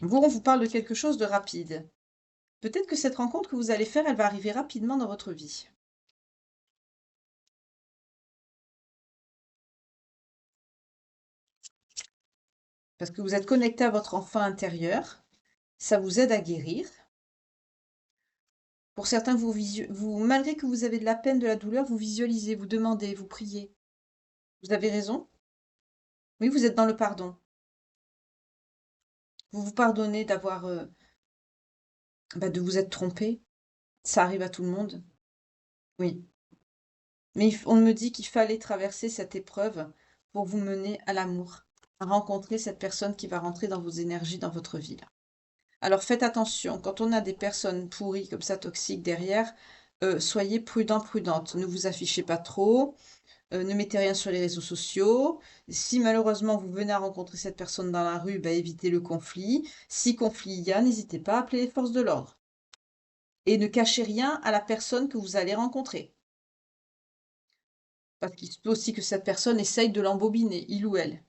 B: Vous, on vous parle de quelque chose de rapide. Peut-être que cette rencontre que vous allez faire, elle va arriver rapidement dans votre vie. Parce que vous êtes connecté à votre enfant intérieur, ça vous aide à guérir. Pour certains, malgré que vous avez de la peine, de la douleur, vous visualisez, vous demandez, vous priez. Vous avez raison. Oui, vous êtes dans le pardon. Vous vous pardonnez d'avoir, de vous être trompé. Ça arrive à tout le monde. Oui. Mais on me dit qu'il fallait traverser cette épreuve pour vous mener à l'amour, à rencontrer cette personne qui va rentrer dans vos énergies, dans votre vie, là. Alors faites attention, quand on a des personnes pourries comme ça, toxiques derrière, soyez prudents, prudentes. Ne vous affichez pas trop, ne mettez rien sur les réseaux sociaux. Si malheureusement vous venez à rencontrer cette personne dans la rue, évitez le conflit. Si conflit il y a, n'hésitez pas à appeler les forces de l'ordre. Et ne cachez rien à la personne que vous allez rencontrer. Parce qu'il se peut aussi que cette personne essaye de l'embobiner, il ou elle.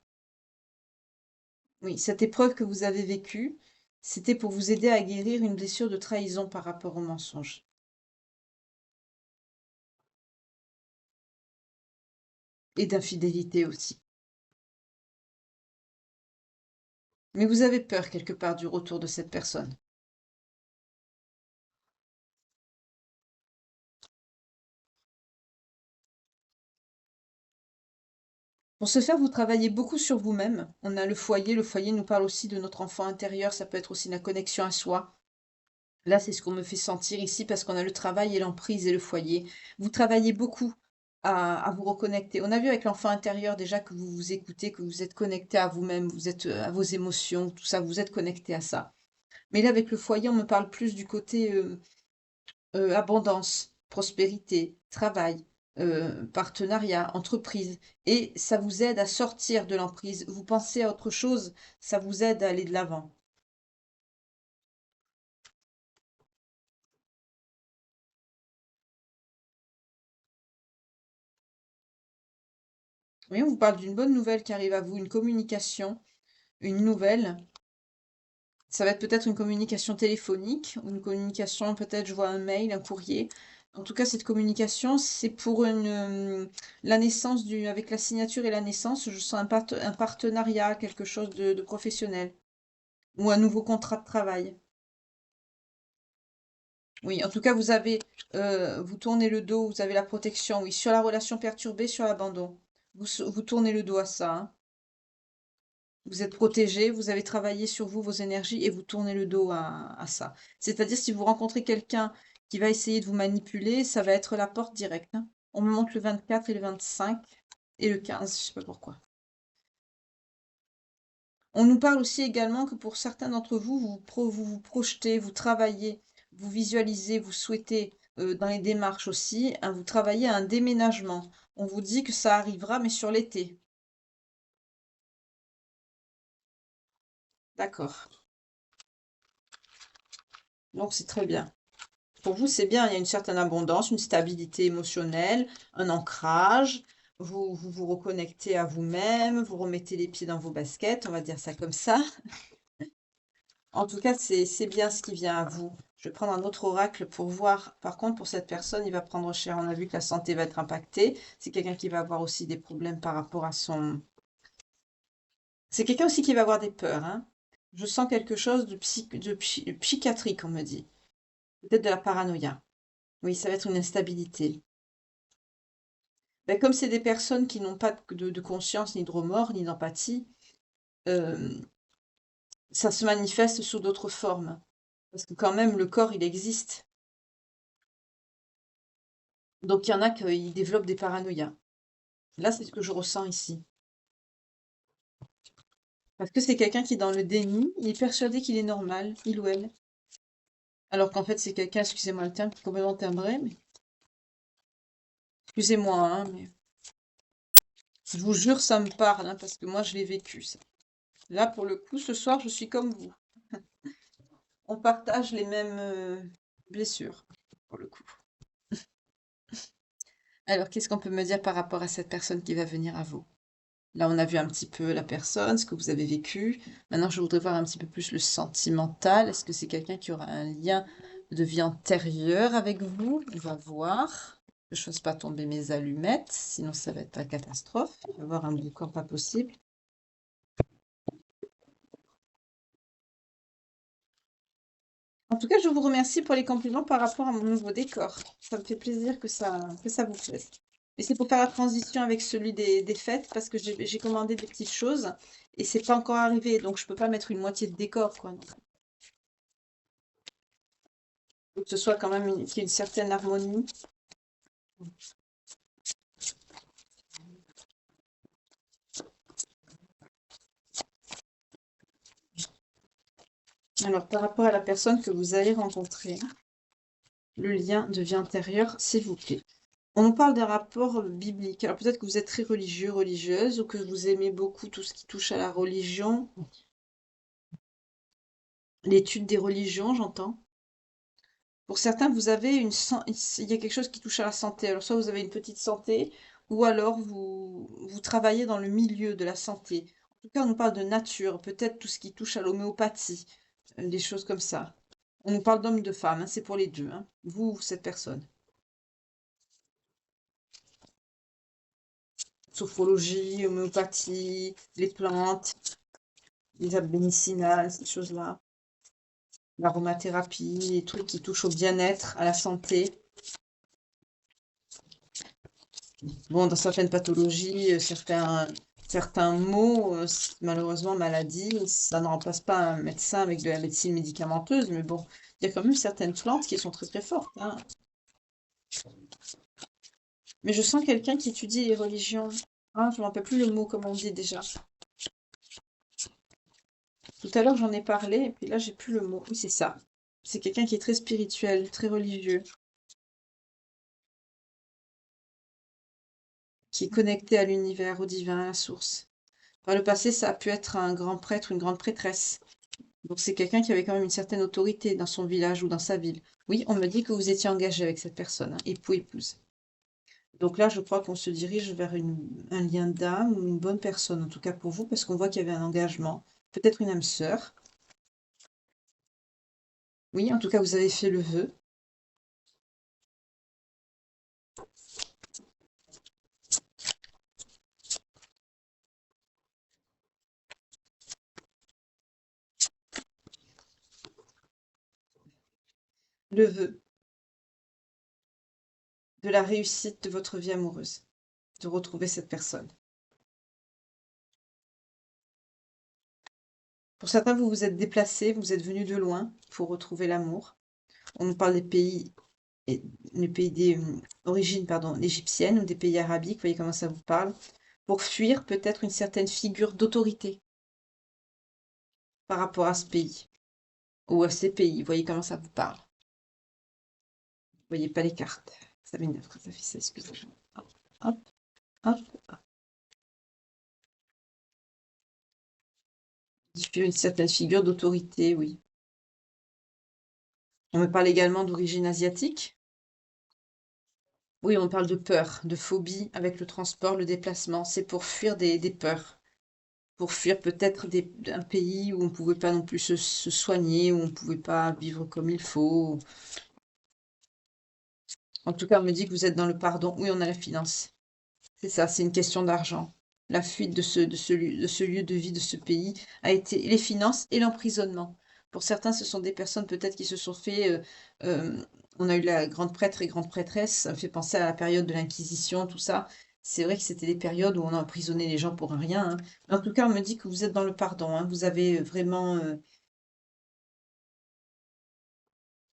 B: Oui, cette épreuve que vous avez vécue, c'était pour vous aider à guérir une blessure de trahison par rapport au mensonge. Et d'infidélité aussi. Mais vous avez peur quelque part du retour de cette personne. Pour ce faire, vous travaillez beaucoup sur vous-même. On a le foyer nous parle aussi de notre enfant intérieur, ça peut être aussi la connexion à soi. Là, c'est ce qu'on me fait sentir ici parce qu'on a le travail et l'emprise et le foyer. Vous travaillez beaucoup à vous reconnecter. On a vu avec l'enfant intérieur déjà que vous vous écoutez, que vous êtes connecté à vous-même, vous êtes à vos émotions, tout ça, vous êtes connecté à ça. Mais là, avec le foyer, on me parle plus du côté abondance, prospérité, travail, partenariat, entreprise. Et ça vous aide à sortir de l'emprise. Vous pensez à autre chose, ça vous aide à aller de l'avant. Oui, on vous parle d'une bonne nouvelle qui arrive à vous, une communication, une nouvelle. Ça va être peut-être une communication téléphonique, ou une communication, peut-être je vois un mail, un courrier. En tout cas, cette communication, c'est pour la naissance avec la signature et la naissance, je sens un partenariat, quelque chose de professionnel, ou un nouveau contrat de travail. Oui, en tout cas, vous tournez le dos, vous avez la protection, oui, sur la relation perturbée, sur l'abandon. Vous tournez le dos à ça, hein. Vous êtes protégé, vous avez travaillé sur vous, vos énergies, et vous tournez le dos à ça. C'est-à-dire, si vous rencontrez quelqu'un qui va essayer de vous manipuler, ça va être la porte directe, hein. On me montre le 24 et le 25 et le 15, je sais pas pourquoi. On nous parle aussi également que pour certains d'entre vous, vous vous projetez, vous travaillez, vous visualisez, vous souhaitez, dans les démarches aussi, hein, vous travaillez à un déménagement. On vous dit que ça arrivera, mais sur l'été. D'accord. Donc c'est très bien. Pour vous, c'est bien, il y a une certaine abondance, une stabilité émotionnelle, un ancrage. Vous reconnectez à vous-même, vous remettez les pieds dans vos baskets, on va dire ça comme ça. En tout cas, c'est bien ce qui vient à vous. Je vais prendre un autre oracle pour voir. Par contre, pour cette personne, il va prendre cher. On a vu que la santé va être impactée. C'est quelqu'un qui va avoir aussi des problèmes par rapport à son... C'est quelqu'un aussi qui va avoir des peurs, hein. Je sens quelque chose de psychiatrique, on me dit. Peut-être de la paranoïa. Oui, ça va être une instabilité. Ben, comme c'est des personnes qui n'ont pas de conscience, ni de remords, ni d'empathie, euh, ça se manifeste sous d'autres formes. Parce que quand même, le corps, il existe. Donc il y en a qui développent des paranoïas. Là, c'est ce que je ressens ici. Parce que c'est quelqu'un qui est dans le déni, il est persuadé qu'il est normal, il ou elle. Alors qu'en fait, c'est quelqu'un, excusez-moi le terme, qui est complètement timbré, mais excusez-moi, hein, mais je vous jure, ça me parle, hein, parce que moi, je l'ai vécu, ça. Là, pour le coup, ce soir, je suis comme vous. On partage les mêmes blessures, pour le coup. Alors, qu'est-ce qu'on peut me dire par rapport à cette personne qui va venir à vous? Là, on a vu un petit peu la personne, ce que vous avez vécu. Maintenant, je voudrais voir un petit peu plus le sentimental. Est-ce que c'est quelqu'un qui aura un lien de vie antérieure avec vous? On va voir. Que je ne fasse pas tomber mes allumettes, sinon ça va être la catastrophe. Il va y avoir un décor pas possible. En tout cas, je vous remercie pour les compliments par rapport à mon nouveau décor. Ça me fait plaisir que ça vous plaise. Et c'est pour faire la transition avec celui des fêtes, parce que j'ai commandé des petites choses et c'est pas encore arrivé, donc je peux pas mettre une moitié de décor, quoi. Faut que ce soit quand même qu'il y ait une certaine harmonie. Alors, par rapport à la personne que vous allez rencontrer, le lien de vie antérieure, s'il vous plaît. On nous parle d'un rapport biblique. Alors peut-être que vous êtes très religieux, religieuse, ou que vous aimez beaucoup tout ce qui touche à la religion, l'étude des religions, j'entends. Pour certains, il y a quelque chose qui touche à la santé. Alors soit vous avez une petite santé, ou alors vous travaillez dans le milieu de la santé. En tout cas, on nous parle de nature, peut-être tout ce qui touche à l'homéopathie, des choses comme ça. On nous parle d'hommes, de femmes, hein, c'est pour les deux, hein. Vous ou cette personne. Sophrologie, homéopathie, les plantes, les herbes médicinales, ces choses-là. L'aromathérapie, les trucs qui touchent au bien-être, à la santé. Bon, dans certaines pathologies, certains maux, malheureusement, maladie, ça ne remplace pas un médecin avec de la médecine médicamenteuse, mais bon, il y a quand même certaines plantes qui sont très très fortes, hein. Mais je sens quelqu'un qui étudie les religions. Ah, je ne me rappelle plus le mot, comment on dit déjà. Tout à l'heure, j'en ai parlé, et puis là, j'ai plus le mot. Oui, c'est ça. C'est quelqu'un qui est très spirituel, très religieux, qui est connecté à l'univers, au divin, à la source. Par le passé, ça a pu être un grand prêtre, une grande prêtresse. Donc c'est quelqu'un qui avait quand même une certaine autorité dans son village ou dans sa ville. Oui, on me dit que vous étiez engagé avec cette personne, hein, époux-épouse. Donc là, je crois qu'on se dirige vers un lien d'âme ou une bonne personne, en tout cas pour vous, parce qu'on voit qu'il y avait un engagement. Peut-être une âme sœur. Oui, en tout cas, vous avez fait le vœu. Le vœu de la réussite de votre vie amoureuse, de retrouver cette personne. Pour certains, vous vous êtes déplacés, vous êtes venus de loin pour retrouver l'amour. On nous parle des pays, les pays d'origine, pardon, égyptienne ou des pays arabiques, vous voyez comment ça vous parle, pour fuir peut-être une certaine figure d'autorité par rapport à ce pays ou à ces pays. Vous voyez comment ça vous parle. Vous voyez pas les cartes. Ça m'énerve quand ça fait ça, excusez-moi. Hop, hop, hop. Fuir une certaine figure d'autorité, oui. On me parle également d'origine asiatique. Oui, on parle de peur, de phobie avec le transport, le déplacement. C'est pour fuir des peurs. Pour fuir peut-être un pays où on ne pouvait pas non plus se soigner, où on ne pouvait pas vivre comme il faut. En tout cas, on me dit que vous êtes dans le pardon. Oui, on a la finance. C'est ça, c'est une question d'argent. La fuite de ce lieu de vie, de ce pays, a été les finances et l'emprisonnement. Pour certains, ce sont des personnes peut-être qui se sont fait... on a eu la grande prêtre et grande prêtresse, ça me fait penser à la période de l'Inquisition, tout ça. C'est vrai que c'était des périodes où on a emprisonné les gens pour rien, hein. Mais en tout cas, on me dit que vous êtes dans le pardon, hein. Vous avez vraiment...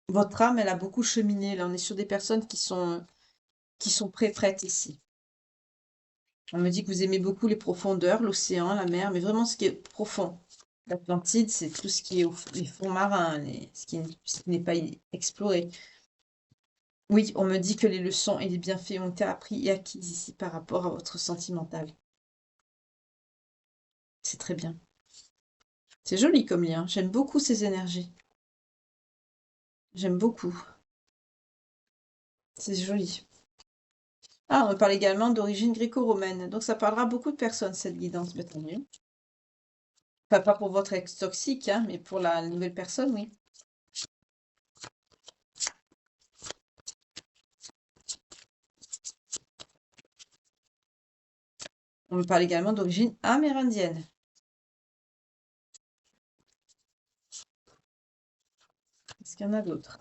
B: votre âme, elle a beaucoup cheminé. Là, on est sur des personnes qui sont prêtes ici. On me dit que vous aimez beaucoup les profondeurs, l'océan, la mer, mais vraiment ce qui est profond. L'Atlantide, c'est tout ce qui est les fonds marins, ce qui n'est pas exploré. Oui, on me dit que les leçons et les bienfaits ont été appris et acquis ici par rapport à votre sentimental. C'est très bien. C'est joli comme lien. J'aime beaucoup ces énergies. J'aime beaucoup. C'est joli. Ah, on me parle également d'origine gréco-romaine. Donc ça parlera à beaucoup de personnes, cette guidance, tant mieux. Enfin, pas pour votre ex toxique, hein, mais pour la nouvelle personne, oui. On me parle également d'origine amérindienne. Est-ce qu'il y en a d'autres?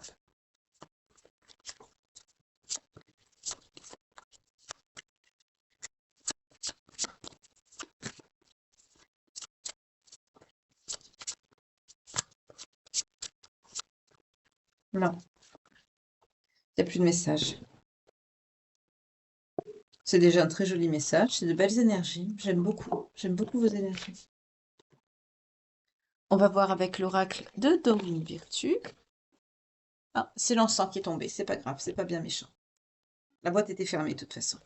B: Non, il n'y a plus de message. C'est déjà un très joli message, c'est de belles énergies. J'aime beaucoup vos énergies. On va voir avec l'oracle de Dorine Virtue. Ah, c'est l'encens qui est tombé, c'est pas grave, c'est pas bien méchant. La boîte était fermée de toute façon.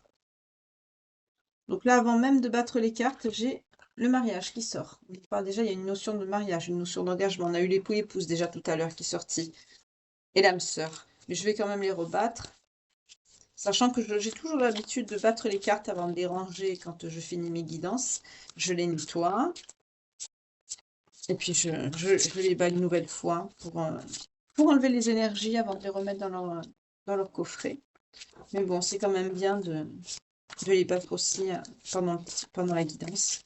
B: Donc là, avant même de battre les cartes, j'ai le mariage qui sort. On parle déjà, il y a une notion de mariage, une notion d'engagement. On a eu l'époux-épouse déjà tout à l'heure qui est sorti. Et l'âme sœur. Mais je vais quand même les rebattre. Sachant que j'ai toujours l'habitude de battre les cartes avant de les ranger quand je finis mes guidances. Je les nettoie. Et puis je les bats une nouvelle fois pour enlever les énergies avant de les remettre dans leur coffret. Mais bon, c'est quand même bien de les battre aussi pendant la guidance.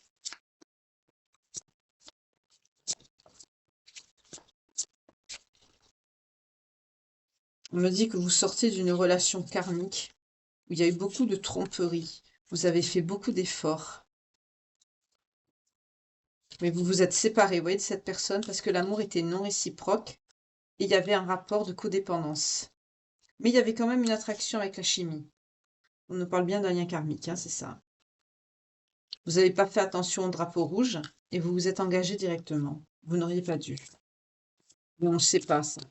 B: On me dit que vous sortez d'une relation karmique. où il y a eu beaucoup de tromperies. Vous avez fait beaucoup d'efforts. Mais vous vous êtes séparés, vous voyez, de cette personne parce que l'amour était non réciproque et il y avait un rapport de codépendance. Mais il y avait quand même une attraction avec la chimie. On nous parle bien d'un lien karmique, hein, c'est ça. Vous n'avez pas fait attention au drapeau rouge et vous vous êtes engagé directement. Vous n'auriez pas dû. Mais on ne sait pas ça.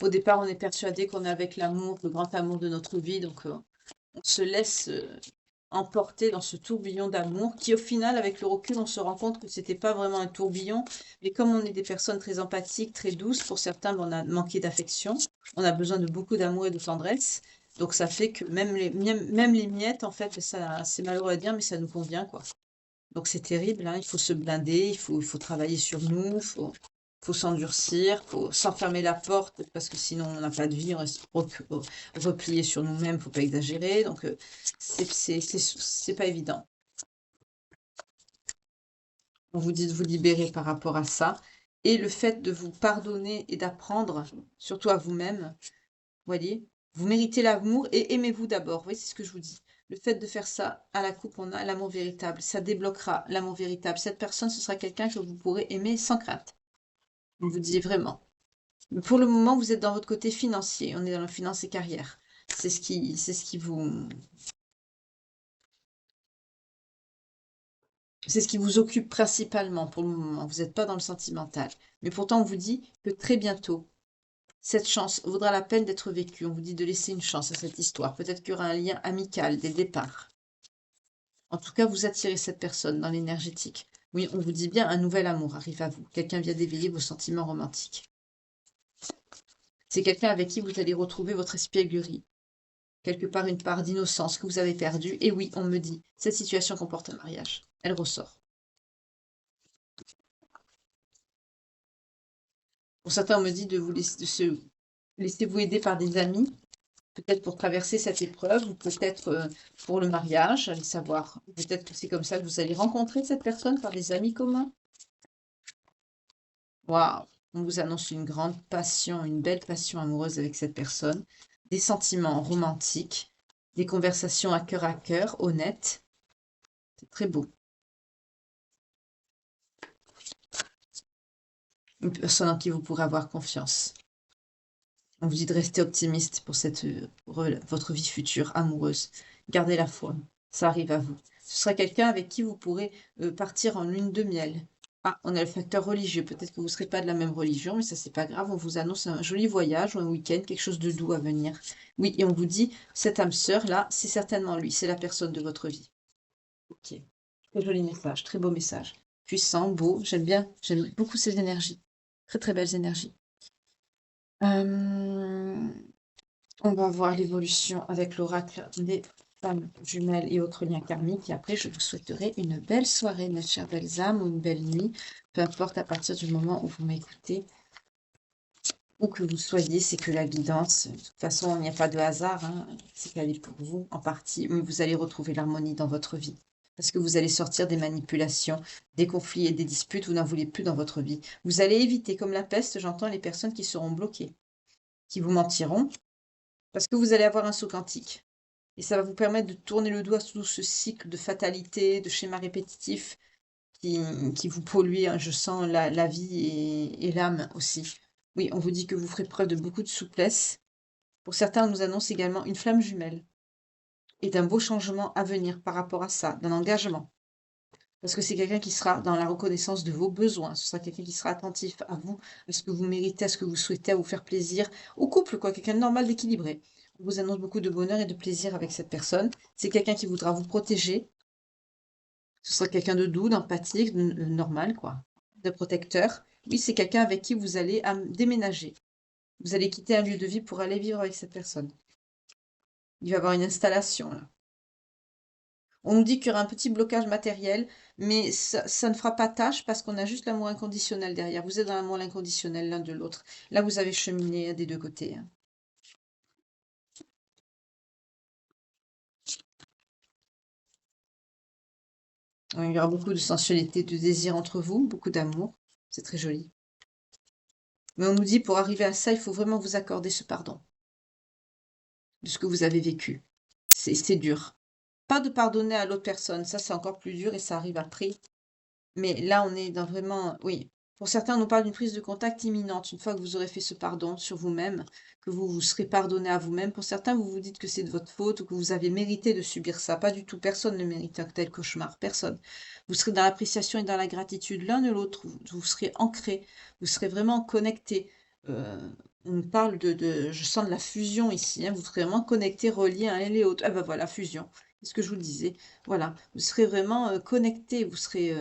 B: Au départ, on est persuadé qu'on est avec l'amour, le grand amour de notre vie, donc on se laisse emporter dans ce tourbillon d'amour qui, au final, avec le recul, on se rend compte que c'était pas vraiment un tourbillon, mais comme on est des personnes très empathiques, très douces, pour certains, on a manqué d'affection, on a besoin de beaucoup d'amour et de tendresse, donc ça fait que même les miettes, en fait, ça, c'est malheureux à dire, mais ça nous convient, quoi. Donc c'est terrible, hein, il faut se blinder, il faut travailler sur nous, faut s'endurcir, faut s'enfermer la porte parce que sinon on n'a pas de vie, on reste replié sur nous-mêmes, faut pas exagérer. Donc c'est pas évident. On vous dit de vous libérer par rapport à ça et le fait de vous pardonner et d'apprendre, surtout à vous-même, voyez, vous méritez l'amour et aimez-vous d'abord. Vous voyez, c'est ce que je vous dis. Le fait de faire ça à la coupe, on a l'amour véritable. Ça débloquera l'amour véritable. Cette personne, ce sera quelqu'un que vous pourrez aimer sans crainte. On vous dit vraiment. Mais pour le moment, vous êtes dans votre côté financier. On est dans la finance et carrière. C'est ce qui vous occupe principalement pour le moment. Vous n'êtes pas dans le sentimental. Mais pourtant, on vous dit que très bientôt, cette chance vaudra la peine d'être vécue. On vous dit de laisser une chance à cette histoire. Peut-être qu'il y aura un lien amical dès le départ. En tout cas, vous attirez cette personne dans l'énergétique. Oui, on vous dit bien, un nouvel amour arrive à vous. Quelqu'un vient d'éveiller vos sentiments romantiques. C'est quelqu'un avec qui vous allez retrouver votre espièglerie. Quelque part, une part d'innocence que vous avez perdue. Et oui, on me dit, cette situation comporte un mariage. Elle ressort. Pour certains, on me dit de se laisser vous aider par des amis, peut-être pour traverser cette épreuve, ou peut-être pour le mariage, allez savoir. Peut-être que c'est comme ça que vous allez rencontrer cette personne par des amis communs. Waouh! On vous annonce une grande passion, une belle passion amoureuse avec cette personne, des sentiments romantiques, des conversations à cœur, honnêtes. C'est très beau. Une personne en qui vous pourrez avoir confiance. On vous dit de rester optimiste pour votre vie future amoureuse. Gardez la foi, ça arrive à vous. Ce sera quelqu'un avec qui vous pourrez partir en lune de miel. Ah, on a le facteur religieux. Peut-être que vous ne serez pas de la même religion, mais ça, c'est pas grave. On vous annonce un joli voyage ou un week-end, quelque chose de doux à venir. Oui, et on vous dit, cette âme sœur, là, c'est certainement lui. C'est la personne de votre vie. Ok. Très joli message, très beau message. Puissant, beau. J'aime bien. J'aime beaucoup ces énergies. Très, très belles énergies. On va voir l'évolution avec l'oracle des femmes jumelles et autres liens karmiques. Et après, je vous souhaiterai une belle soirée, mes chères belles âmes, ou une belle nuit. Peu importe à partir du moment où vous m'écoutez, où que vous soyez, c'est que la guidance, de toute façon, il n'y a pas de hasard, hein, c'est qu'elle est pour vous en partie, mais vous allez retrouver l'harmonie dans votre vie. Parce que vous allez sortir des manipulations, des conflits et des disputes, vous n'en voulez plus dans votre vie. Vous allez éviter, comme la peste, j'entends les personnes qui seront bloquées, qui vous mentiront, parce que vous allez avoir un saut quantique. Et ça va vous permettre de tourner le doigt sur tout ce cycle de fatalité, de schémas répétitifs qui vous polluent, hein, je sens la vie et l'âme aussi. Oui, on vous dit que vous ferez preuve de beaucoup de souplesse. Pour certains, on nous annonce également une flamme jumelle et d'un beau changement à venir par rapport à ça, d'un engagement. Parce que c'est quelqu'un qui sera dans la reconnaissance de vos besoins. Ce sera quelqu'un qui sera attentif à vous, à ce que vous méritez, à ce que vous souhaitez, à vous faire plaisir. Au couple, quoi, quelqu'un de normal, d'équilibré. On vous annonce beaucoup de bonheur et de plaisir avec cette personne. C'est quelqu'un qui voudra vous protéger. Ce sera quelqu'un de doux, d'empathique, de normal, quoi. De protecteur. Oui, c'est quelqu'un avec qui vous allez déménager. Vous allez quitter un lieu de vie pour aller vivre avec cette personne. Il va y avoir une installation, là. On nous dit qu'il y aura un petit blocage matériel, mais ça ne fera pas tâche parce qu'on a juste l'amour inconditionnel derrière. Vous êtes dans l'amour inconditionnel l'un de l'autre. Là, vous avez cheminé des deux côtés, hein. Il y aura beaucoup de sensualité, de désir entre vous, beaucoup d'amour. C'est très joli. Mais on nous dit, pour arriver à ça, il faut vraiment vous accorder ce pardon. de ce que vous avez vécu. C'est dur. Pas de pardonner à l'autre personne, ça c'est encore plus dur et ça arrive après. Mais là, on est dans vraiment oui. Pour certains, on nous parle d'une prise de contact imminente, une fois que vous aurez fait ce pardon sur vous-même, que vous vous serez pardonné à vous-même. Pour certains, vous vous dites que c'est de votre faute ou que vous avez mérité de subir ça. Pas du tout, personne ne mérite un tel cauchemar, personne. Vous serez dans l'appréciation et dans la gratitude l'un de l'autre, vous serez ancrés, vous serez vraiment connectés. On nous parle je sens de la fusion ici, hein, vous serez vraiment connectés, reliés un et les autres. Ah ben voilà, fusion, c'est ce que je vous disais. Voilà, vous serez vraiment, connectés, vous serez,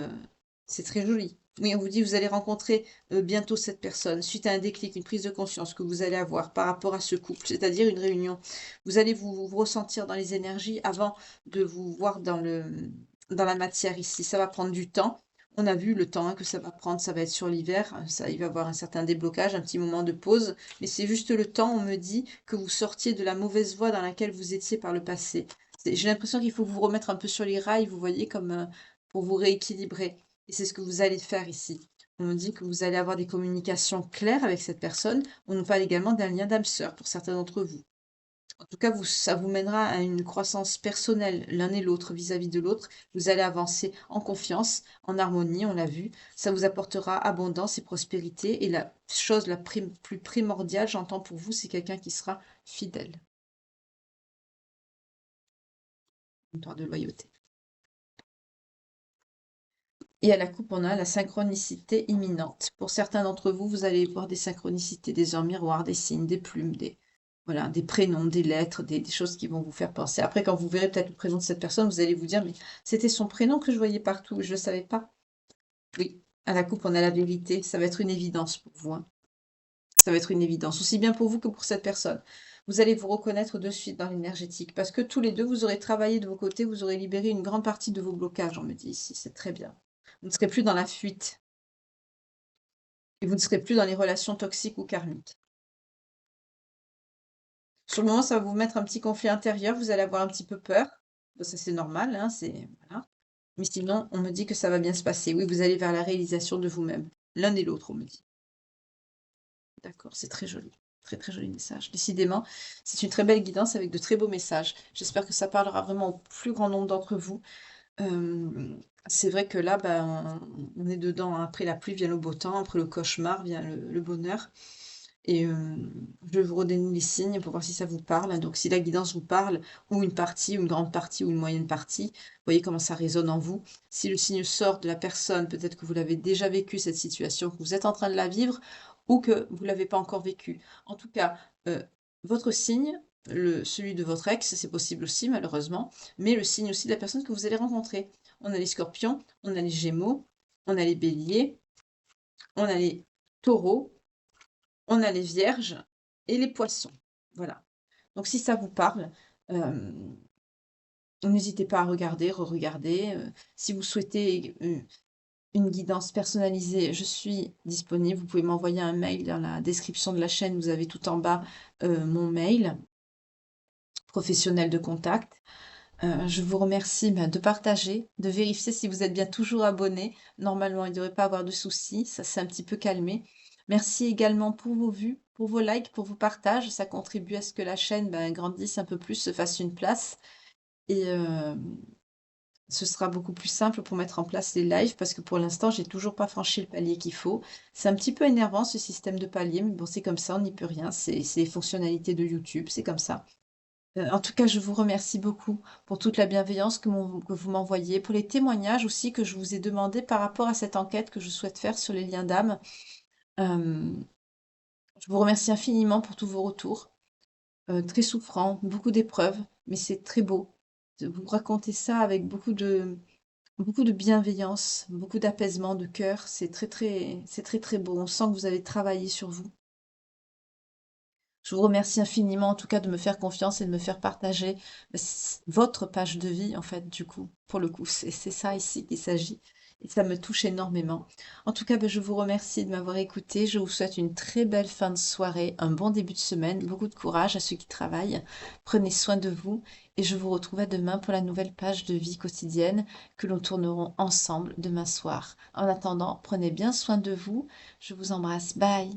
B: c'est très joli. Oui, on vous dit: «Vous allez rencontrer, bientôt cette personne suite à un déclic, une prise de conscience que vous allez avoir par rapport à ce couple», c'est-à-dire une réunion. Vous allez vous ressentir dans les énergies avant de vous voir dans la matière ici. Ça va prendre du temps. On a vu le temps, hein, que ça va prendre, ça va être sur l'hiver, ça il va y avoir un certain déblocage, un petit moment de pause, mais c'est juste le temps, on me dit, que vous sortiez de la mauvaise voie dans laquelle vous étiez par le passé. J'ai l'impression qu'il faut vous remettre un peu sur les rails, vous voyez, comme, pour vous rééquilibrer. Et c'est ce que vous allez faire ici. On nous dit que vous allez avoir des communications claires avec cette personne. On nous parle également d'un lien d'âme sœur pour certains d'entre vous. En tout cas, ça vous mènera à une croissance personnelle l'un et l'autre vis-à-vis de l'autre. Vous allez avancer en confiance, en harmonie, on l'a vu. Ça vous apportera abondance et prospérité. Et la chose plus primordiale, j'entends pour vous, c'est quelqu'un qui sera fidèle. Une histoire de loyauté. Et à la coupe, on a la synchronicité imminente. Pour certains d'entre vous, vous allez voir des synchronicités, des heures miroirs, des signes, des plumes, voilà, des prénoms, des lettres, des choses qui vont vous faire penser. Après, quand vous verrez peut-être le prénom de cette personne, vous allez vous dire, mais c'était son prénom que je voyais partout, je ne le savais pas. Oui, à la coupe, on a la vérité. Ça va être une évidence pour vous, hein. Ça va être une évidence, aussi bien pour vous que pour cette personne. Vous allez vous reconnaître de suite dans l'énergétique, parce que tous les deux, vous aurez travaillé de vos côtés, vous aurez libéré une grande partie de vos blocages, on me dit ici, c'est très bien. Vous ne serez plus dans la fuite. Et vous ne serez plus dans les relations toxiques ou karmiques. Sur le moment, ça va vous mettre un petit conflit intérieur, vous allez avoir un petit peu peur. Bah, ça, c'est normal, hein, voilà. Mais sinon, on me dit que ça va bien se passer. Oui, vous allez vers la réalisation de vous-même. L'un et l'autre, on me dit. D'accord, c'est très joli. Très, très joli message. Décidément, c'est une très belle guidance avec de très beaux messages. J'espère que ça parlera vraiment au plus grand nombre d'entre vous. C'est vrai que là, ben, on est dedans, hein. Après la pluie vient le beau temps, après le cauchemar vient le bonheur. Et je vais vous redonner les signes pour voir si ça vous parle. Donc si la guidance vous parle, ou une partie, ou une grande partie, ou une moyenne partie, vous voyez comment ça résonne en vous. Si le signe sort de la personne, peut-être que vous l'avez déjà vécu, cette situation, que vous êtes en train de la vivre, ou que vous ne l'avez pas encore vécue. En tout cas, votre signe, celui de votre ex, c'est possible aussi malheureusement, mais le signe aussi de la personne que vous allez rencontrer. On a les scorpions, on a les gémeaux, on a les béliers, on a les taureaux, on a les vierges et les poissons. Voilà. Donc si ça vous parle, n'hésitez pas à regarder, re-regarder. Si vous souhaitez une guidance personnalisée, je suis disponible. Vous pouvez m'envoyer un mail dans la description de la chaîne. Vous avez tout en bas mon mail professionnel de contact. Je vous remercie de partager, de vérifier si vous êtes bien toujours abonné. Normalement, il ne devrait pas avoir de soucis. Ça s'est un petit peu calmé. Merci également pour vos vues, pour vos likes, pour vos partages. Ça contribue à ce que la chaîne grandisse un peu plus, se fasse une place. Et ce sera beaucoup plus simple pour mettre en place les lives parce que pour l'instant, j'ai toujours pas franchi le palier qu'il faut. C'est un petit peu énervant ce système de palier, mais bon, c'est comme ça, on n'y peut rien. C'est les fonctionnalités de YouTube, c'est comme ça. En tout cas, je vous remercie beaucoup pour toute la bienveillance que vous m'envoyez, pour les témoignages aussi que je vous ai demandé par rapport à cette enquête que je souhaite faire sur les liens d'âme. Euh, je vous remercie infiniment pour tous vos retours. Très souffrants, beaucoup d'épreuves, mais c'est très beau. Vous racontez ça avec beaucoup de bienveillance, beaucoup d'apaisement de cœur. C'est très très beau. On sent que vous avez travaillé sur vous. Je vous remercie infiniment, en tout cas, de me faire confiance et de me faire partager votre page de vie, en fait, du coup, pour le coup. C'est ça ici qu'il s'agit. Et ça me touche énormément. En tout cas, je vous remercie de m'avoir écouté. Je vous souhaite une très belle fin de soirée, un bon début de semaine, beaucoup de courage à ceux qui travaillent. Prenez soin de vous et je vous retrouve à demain pour la nouvelle page de vie quotidienne que nous tournerons ensemble demain soir. En attendant, prenez bien soin de vous. Je vous embrasse. Bye.